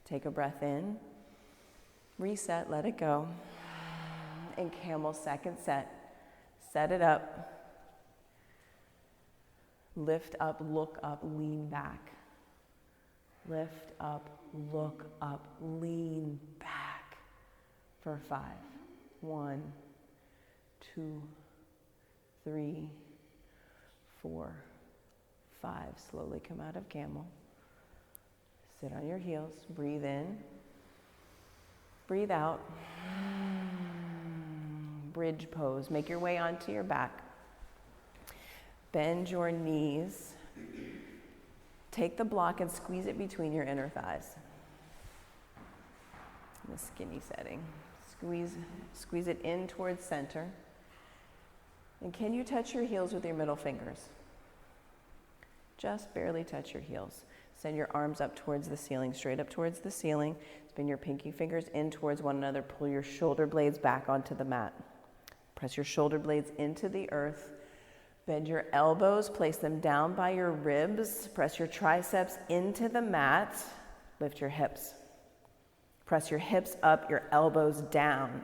Take a breath in, reset, let it go. And camel, second set. Set it up. Lift up, look up, lean back. Lift up, look up, lean back for 5. 1, 2, 3, 4, 5. Slowly come out of camel. Sit on your heels. Breathe in. Breathe out. Bridge pose. Make your way onto your back. Bend your knees. Take the block and squeeze it between your inner thighs. In the skinny setting. Squeeze it in towards center. And can you touch your heels with your middle fingers? Just barely touch your heels. Send your arms up towards the ceiling, straight up towards the ceiling. Spin your pinky fingers in towards one another. Pull your shoulder blades back onto the mat. Press your shoulder blades into the earth. Bend your elbows, place them down by your ribs. Press your triceps into the mat. Lift your hips. Press your hips up, your elbows down.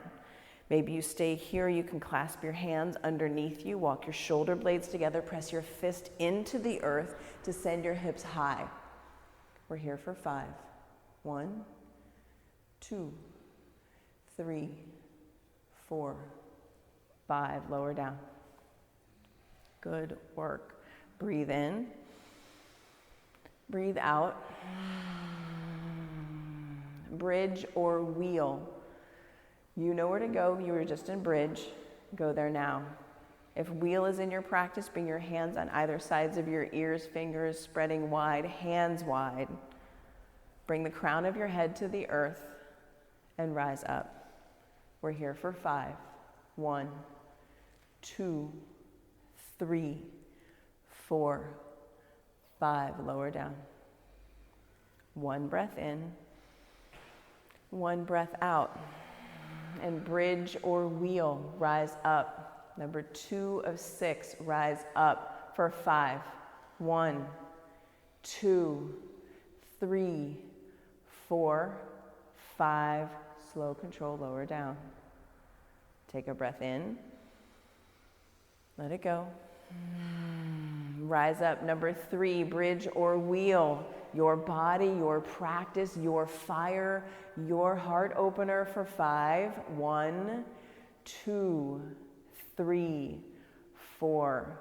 Maybe you stay here, you can clasp your hands underneath you, walk your shoulder blades together, press your fist into the earth to send your hips high. We're here for 5. 1, 2, 3, 4, 5. Lower down. Good work. Breathe in. Breathe out. Bridge or wheel. You know where to go. You were just in bridge. Go there now. If wheel is in your practice, bring your hands on either sides of your ears, fingers spreading wide, hands wide. Bring the crown of your head to the earth and rise up. We're here for 5. 1, 2, 3, 4, 5. Lower down. 1 breath in. 1 breath out. And bridge or wheel, rise up. Number 2 of 6, rise up for 5. 1, 2, 3, 4, 5. Slow control, lower down. Take a breath in. Let it go. Rise up. Number 3, bridge or wheel. Your body, your practice, your fire, your heart opener for 5. 1, 2, 3, 4,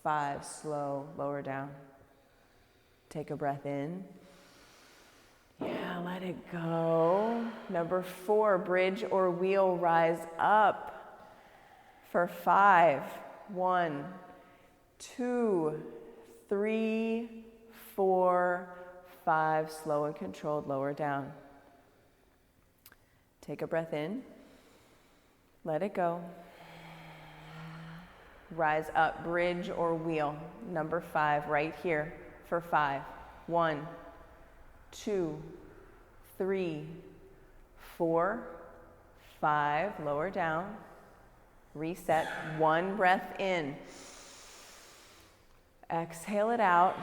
5. Slow, lower down. Take a breath in. Yeah, let it go. Number 4, bridge or wheel, rise up for 5. 1, 2, 3, 4, 5. Slow and controlled, lower down. Take a breath in. Let it go. Rise up, bridge or wheel. Number 5, right here for 5. 1, 2, 3, 4, 5. Lower down. Reset. 1 breath in. Exhale it out.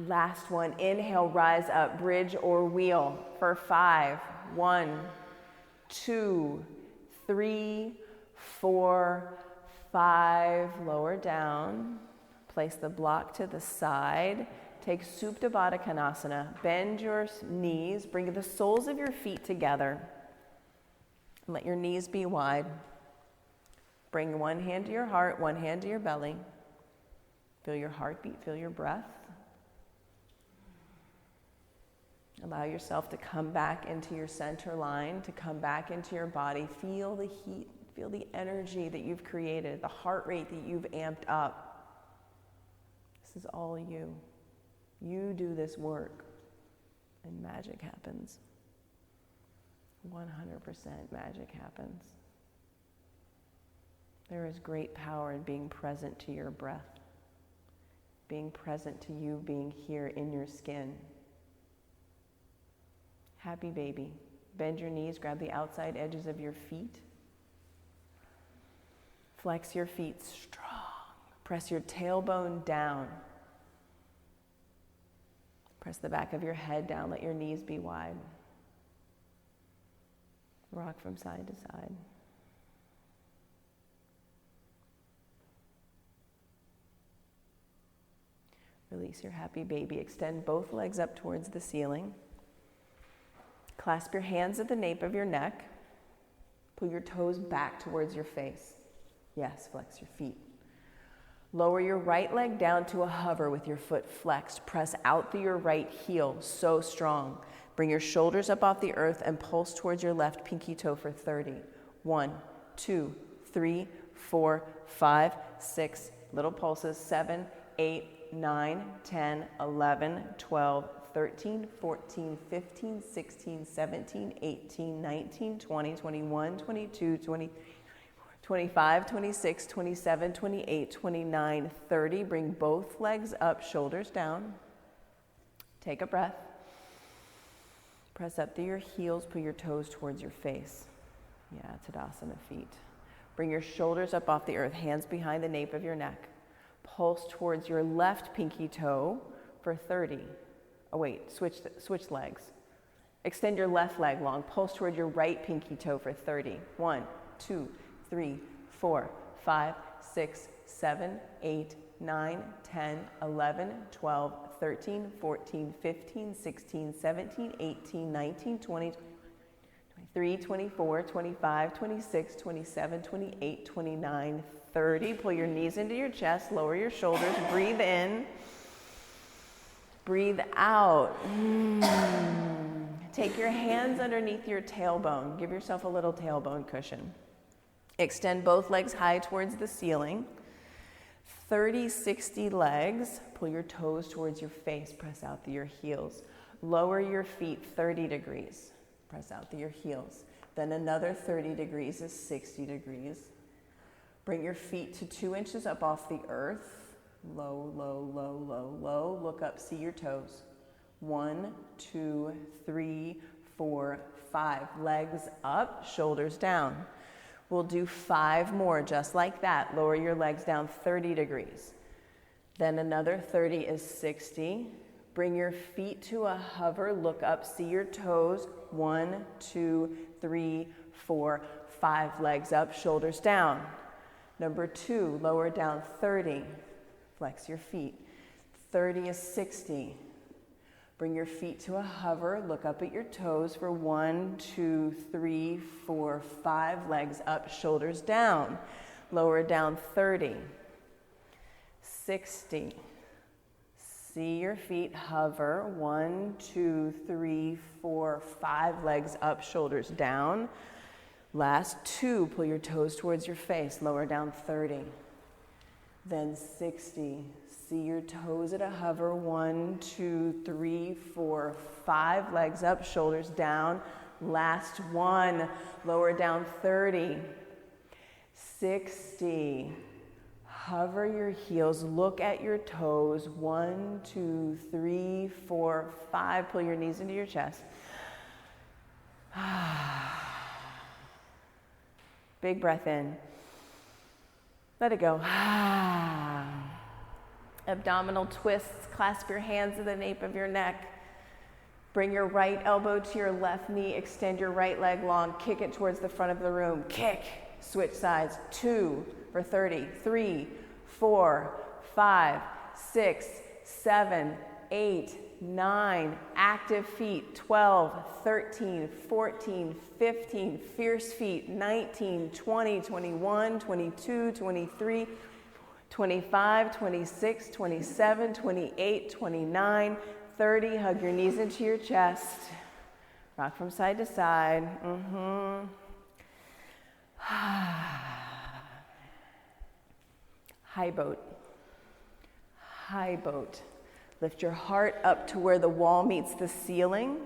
Last one. Inhale, rise up, bridge or wheel for 5. 1, 2, 3, 4, 5. Lower down. Place the block to the side. Take Supta Baddha Konasana. Bend your knees. Bring the soles of your feet together. Let your knees be wide. Bring one hand to your heart, one hand to your belly. Feel your heartbeat, feel your breath. Allow yourself to come back into your center line, to come back into your body. Feel the heat, feel the energy that you've created, the heart rate that you've amped up. This is all you. You do this work, and magic happens. 100% magic happens. There is great power in being present to your breath, being present to you being here in your skin. Happy baby. Bend your knees, grab the outside edges of your feet. Flex your feet strong. Press your tailbone down. Press the back of your head down. Let your knees be wide. Rock from side to side. Release your happy baby. Extend both legs up towards the ceiling. Clasp your hands at the nape of your neck. Pull your toes back towards your face. Yes, flex your feet. Lower your right leg down to a hover with your foot flexed. Press out through your right heel, so strong. Bring your shoulders up off the earth and pulse towards your left pinky toe for 30. 1, 2, 3, 4, 5, 6, little pulses, 7, 8, 9, 10, 11, 12, 13, 14, 15, 16, 17, 18, 19, 20, 21, 22, 23, 25, 26, 27, 28, 29, 30. Bring both legs up, shoulders down. Take a breath. Press up through your heels, pull your toes towards your face. Yeah, Tadasana feet. Bring your shoulders up off the earth, hands behind the nape of your neck. Pulse towards your left pinky toe for 30. Oh wait, switch legs. Extend your left leg long. Pulse toward your right pinky toe for 30. 1, 2, 3, 4, 5, 6, 7, 8, 9, 10, 11, 12, 13, 14, 15, 16, 17, 18, 19, 20, 23, 24, 25, 26, 27, 28, 29, 30. Pull your knees into your chest, lower your shoulders, breathe in, breathe out. Take your hands underneath your tailbone. Give yourself a little tailbone cushion. Extend both legs high towards the ceiling. 30, 60 legs. Pull your toes towards your face. Press out through your heels. Lower your feet 30 degrees. Press out through your heels. Then another 30 degrees is 60 degrees. Bring your feet to 2 inches up off the earth. Low, low, low, low, low. Look up, see your toes. 1, 2, 3, 4, 5. Legs up, shoulders down. We'll do 5 more, just like that. Lower your legs down 30 degrees. Then another 30 is 60. Bring your feet to a hover. Look up, see your toes. 1, 2, 3, 4, 5. Legs up, shoulders down. Number 2, lower down 30. Flex your feet. 30 is 60. Bring your feet to a hover. Look up at your toes for 1, 2, 3, 4, 5. Legs up, shoulders down. Lower down 30. 60. See your feet hover. 1, 2, 3, 4, 5. Legs up, shoulders down. Last 2. Pull your toes towards your face. Lower down 30. Then 60. See your toes at a hover. 1, 2, 3, 4, 5. Legs up, shoulders down. Last 1. Lower down 30. 60. Hover your heels. Look at your toes. 1, 2, 3, 4, 5. Pull your knees into your chest. Big breath in. Let it go. Abdominal twists. Clasp your hands at the nape of your neck. Bring your right elbow to your left knee. Extend your right leg long. Kick it towards the front of the room. Kick. Switch sides. 2 for 30. 3, 4, 5, 6, 7, 8, 9. Active feet. 12, 13, 14, 15. Fierce feet. 19, 20, 21, 22, 23, 25, 26, 27, 28, 29, 30. Hug your knees into your chest. Rock from side to side. High boat. High boat. Lift your heart up to where the wall meets the ceiling.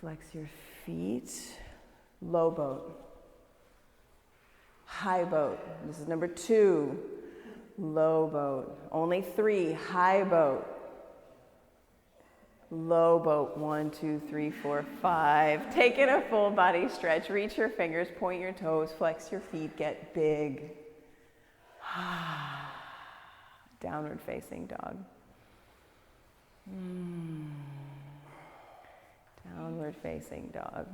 Flex your feet. Low boat. High boat. This is number 2. Low boat. Only 3. High boat. Low boat. 1, 2, 3, 4, 5. Take in a full body stretch. Reach your fingers, point your toes, flex your feet, get big. Downward facing dog. Downward facing dog.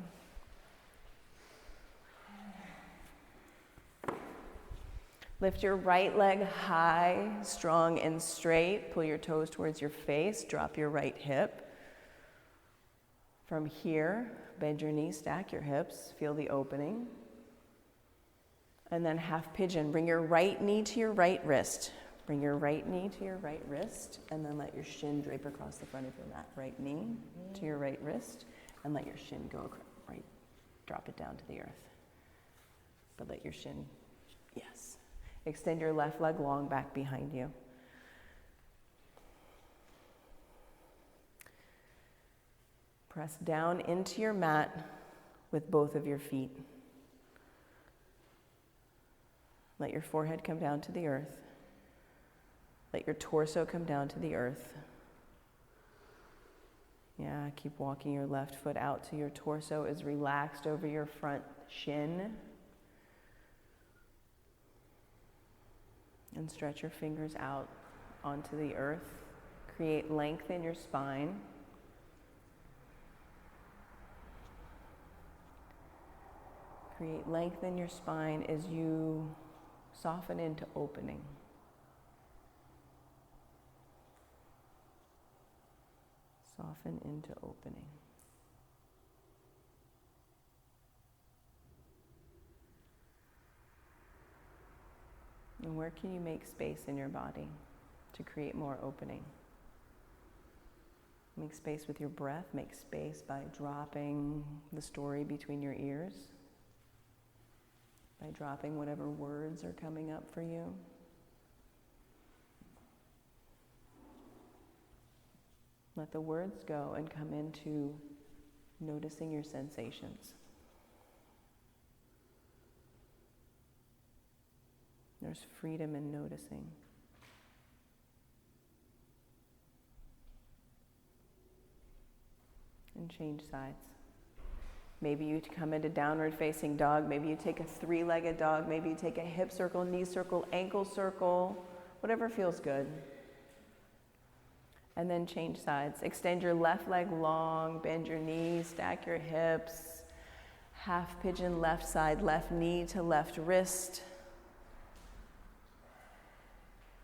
Lift your right leg high, strong and straight. Pull your toes towards your face. Drop your right hip. From here, bend your knees, stack your hips. Feel the opening. And then half pigeon. Bring your right knee to your right wrist. Bring your right knee to your right wrist, and then let your shin drape across the front of your mat. Right knee to your right wrist, and let your shin go right. Drop it down to the earth. But let your shin, yes. Extend your left leg long back behind you. Press down into your mat with both of your feet. Let your forehead come down to the earth. Let your torso come down to the earth. Yeah, keep walking your left foot out till your torso is relaxed over your front shin. And stretch your fingers out onto the earth. Create length in your spine. Create length in your spine as you soften into opening. Soften into opening. And where can you make space in your body to create more opening? Make space with your breath. Make space by dropping the story between your ears. By dropping whatever words are coming up for you. Let the words go and come into noticing your sensations. There's freedom in noticing. And change sides. Maybe you come into downward facing dog. Maybe you take a three-legged dog. Maybe you take a hip circle, knee circle, ankle circle, whatever feels good. And then change sides. Extend your left leg long, bend your knees, stack your hips. Half pigeon left side, left knee to left wrist.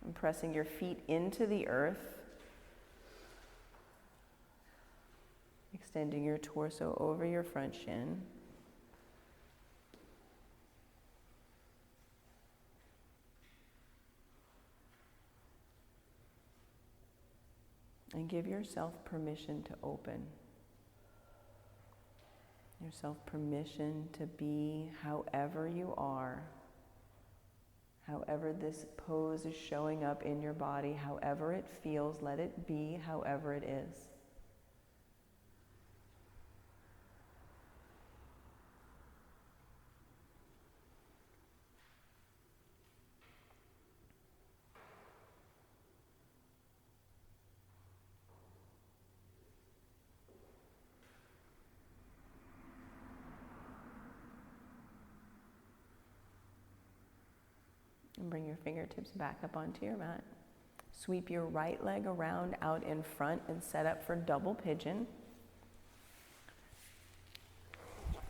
And pressing your feet into the earth. Extending your torso over your front shin. And give yourself permission to open. Yourself permission to be however you are. However this pose is showing up in your body, however it feels, let it be however it is. And bring your fingertips back up onto your mat. Sweep your right leg around out in front and set up for double pigeon.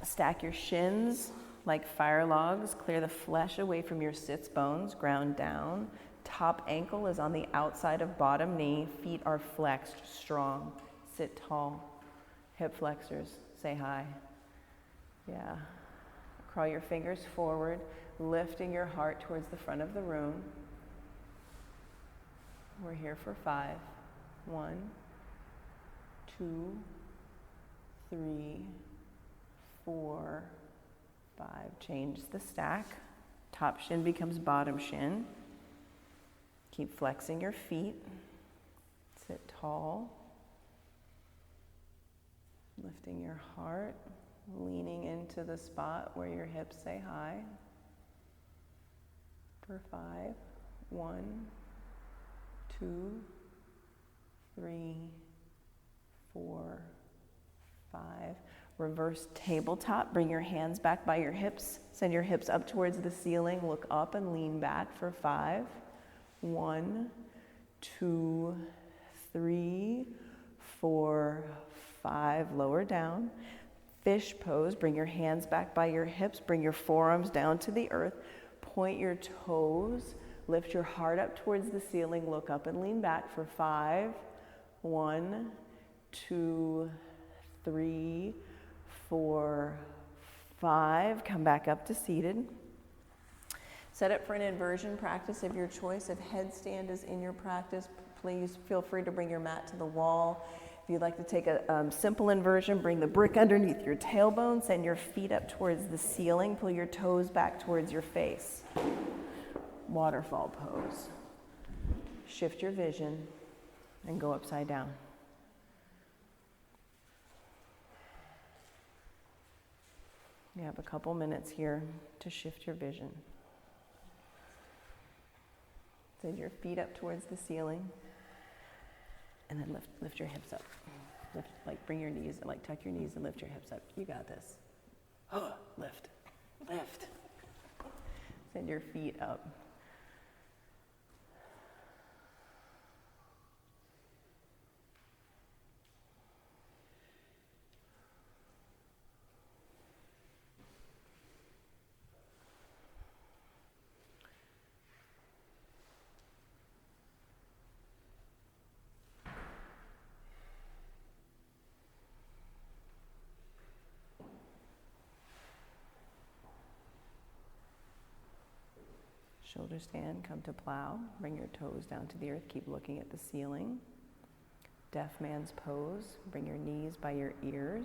Stack your shins like fire logs. Clear the flesh away from your sits bones. Ground down. Top ankle is on the outside of bottom knee. Feet are flexed, strong. Sit tall. Hip flexors, say hi. Yeah. Crawl your fingers forward, lifting your heart towards the front of the room. We're here for 5. 1, 2, 3, 4, 5. Change the stack. Top shin becomes bottom shin. Keep flexing your feet. Sit tall. Lifting your heart. Leaning into the spot where your hips say hi. For 5. 1, 2, 3, 4, 5. Reverse tabletop. Bring your hands back by your hips. Send your hips up towards the ceiling. Look up and lean back for 5. 1, 2, 3, 4, 5. Lower down. Fish pose. Bring your hands back by your hips. Bring your forearms down to the earth. Point your toes. Lift your heart up towards the ceiling. Look up and lean back for 5. 1, 2, 3, 4, 5. Come back up to seated. Set up for an inversion practice of your choice. If headstand is in your practice, please feel free to bring your mat to the wall. If you'd like to take a simple inversion, bring the brick underneath your tailbone, send your feet up towards the ceiling, pull your toes back towards your face. Waterfall pose. Shift your vision and go upside down. You have a couple minutes here to shift your vision. Send your feet up towards the ceiling, and then lift your hips up. Bring your knees, tuck your knees and lift your hips up. You got this. Lift. Send your feet up. Shoulder stand, come to plow. Bring your toes down to the earth. Keep looking at the ceiling. Deaf man's pose. Bring your knees by your ears.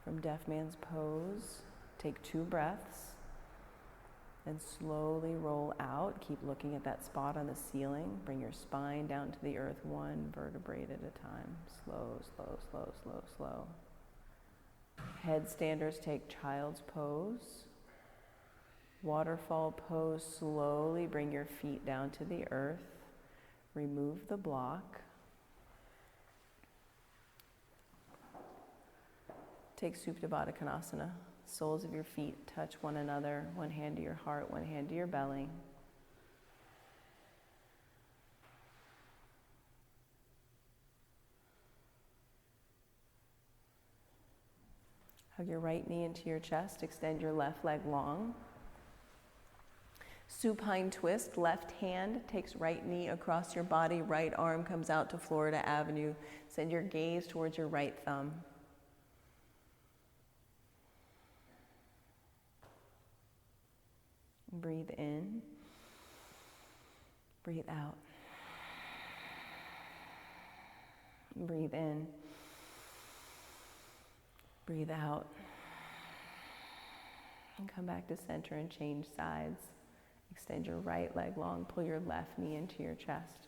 From deaf man's pose, take 2 breaths and slowly roll out. Keep looking at that spot on the ceiling. Bring your spine down to the earth, 1 vertebrae at a time. Slow, slow, slow, slow, slow. Headstanders take child's pose. Waterfall pose, slowly bring your feet down to the earth. Remove the block. Take Supta Baddha Konasana. Soles of your feet touch one another. One hand to your heart, one hand to your belly. Hug your right knee into your chest. Extend your left leg long. Supine twist. Left hand takes right knee across your body. Right arm comes out to Florida Avenue. Send your gaze towards your right thumb. Breathe in. Breathe out. Breathe in. Breathe out. And come back to center and change sides. Extend your right leg long. Pull your left knee into your chest.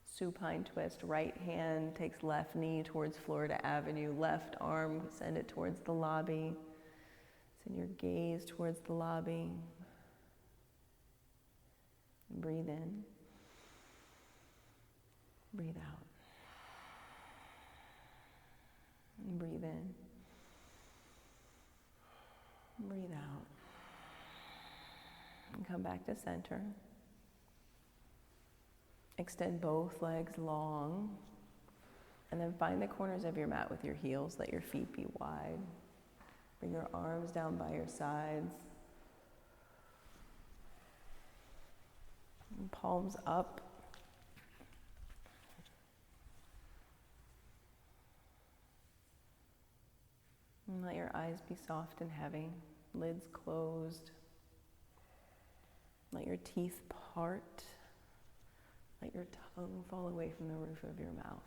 Supine twist. Right hand takes left knee towards Florida Avenue. Left arm, send it towards the lobby. Send your gaze towards the lobby. Breathe in. Breathe out. Breathe in. Breathe out. And come back to center. Extend both legs long. And then find the corners of your mat with your heels. Let your feet be wide. Bring your arms down by your sides. And palms up. And let your eyes be soft and heavy, lids closed. Let your teeth part. Let your tongue fall away from the roof of your mouth.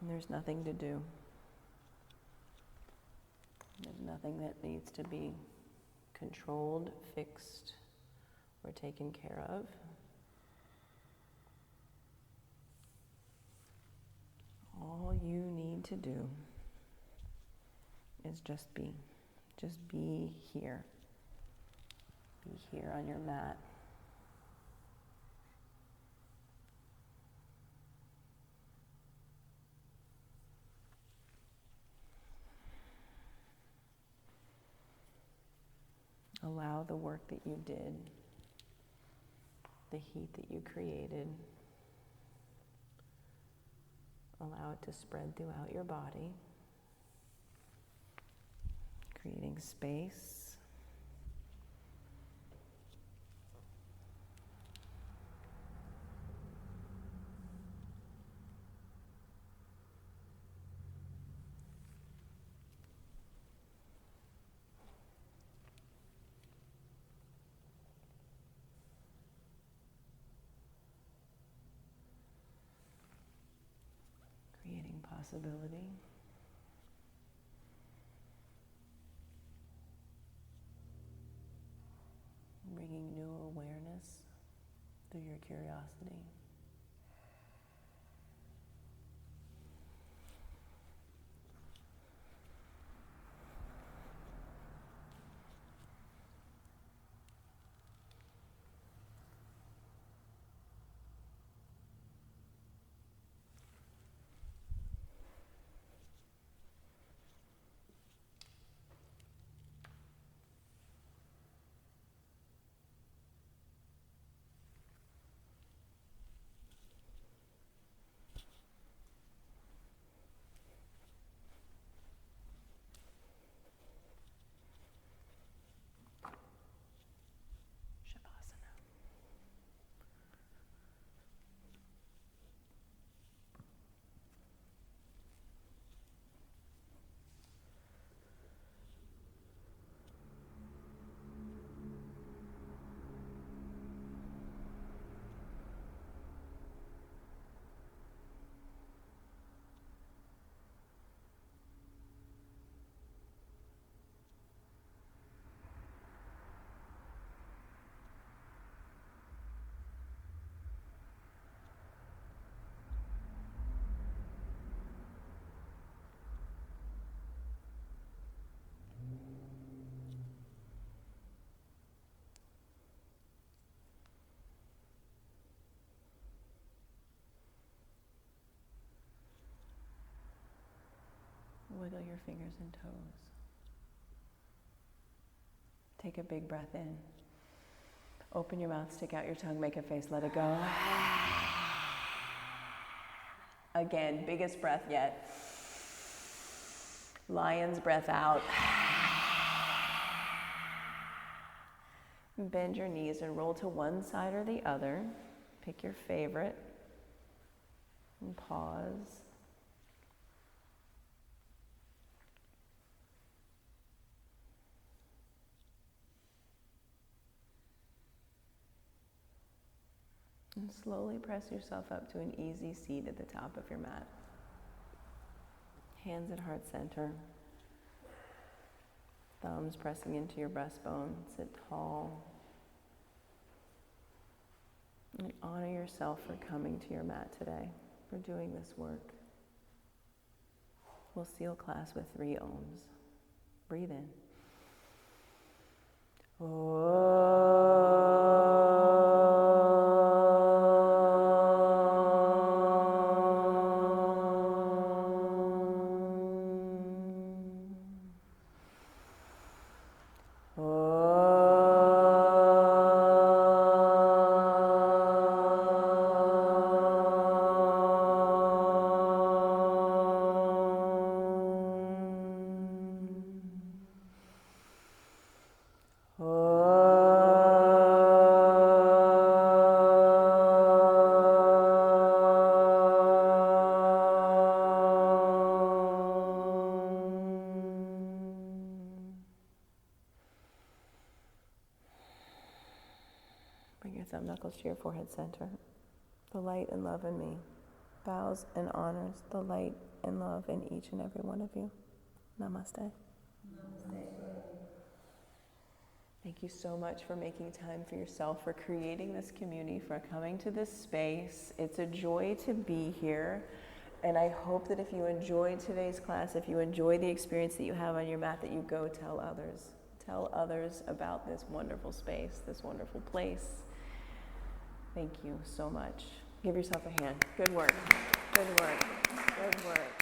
And there's nothing to do. There's nothing that needs to be controlled, fixed, or taken care of. All you need to do is just be. Just be here. Be here on your mat. Allow the work that you did, the heat that you created, allow it to spread throughout your body, creating space. Creating possibility. Bringing new awareness through your curiosity. Wiggle your fingers and toes. Take a big breath in. Open your mouth, stick out your tongue, make a face, let it go. Again, biggest breath yet. Lion's breath out. Bend your knees and roll to one side or the other. Pick your favorite. And pause. And slowly press yourself up to an easy seat at the top of your mat. Hands at heart center. Thumbs pressing into your breastbone. Sit tall. And honor yourself for coming to your mat today, for doing this work. We'll seal class with 3 ohms. Breathe in. Bring your thumb knuckles to your forehead center. The light and love in me bows and honors the light and love in each and every one of you. Namaste. Namaste. Thank you so much for making time for yourself, for creating this community, for coming to this space. It's a joy to be here. And I hope that if you enjoyed today's class, if you enjoy the experience that you have on your mat, that you go tell others. Tell others about this wonderful space, this wonderful place. Thank you so much. Give yourself a hand. Good work. Good work. Good work.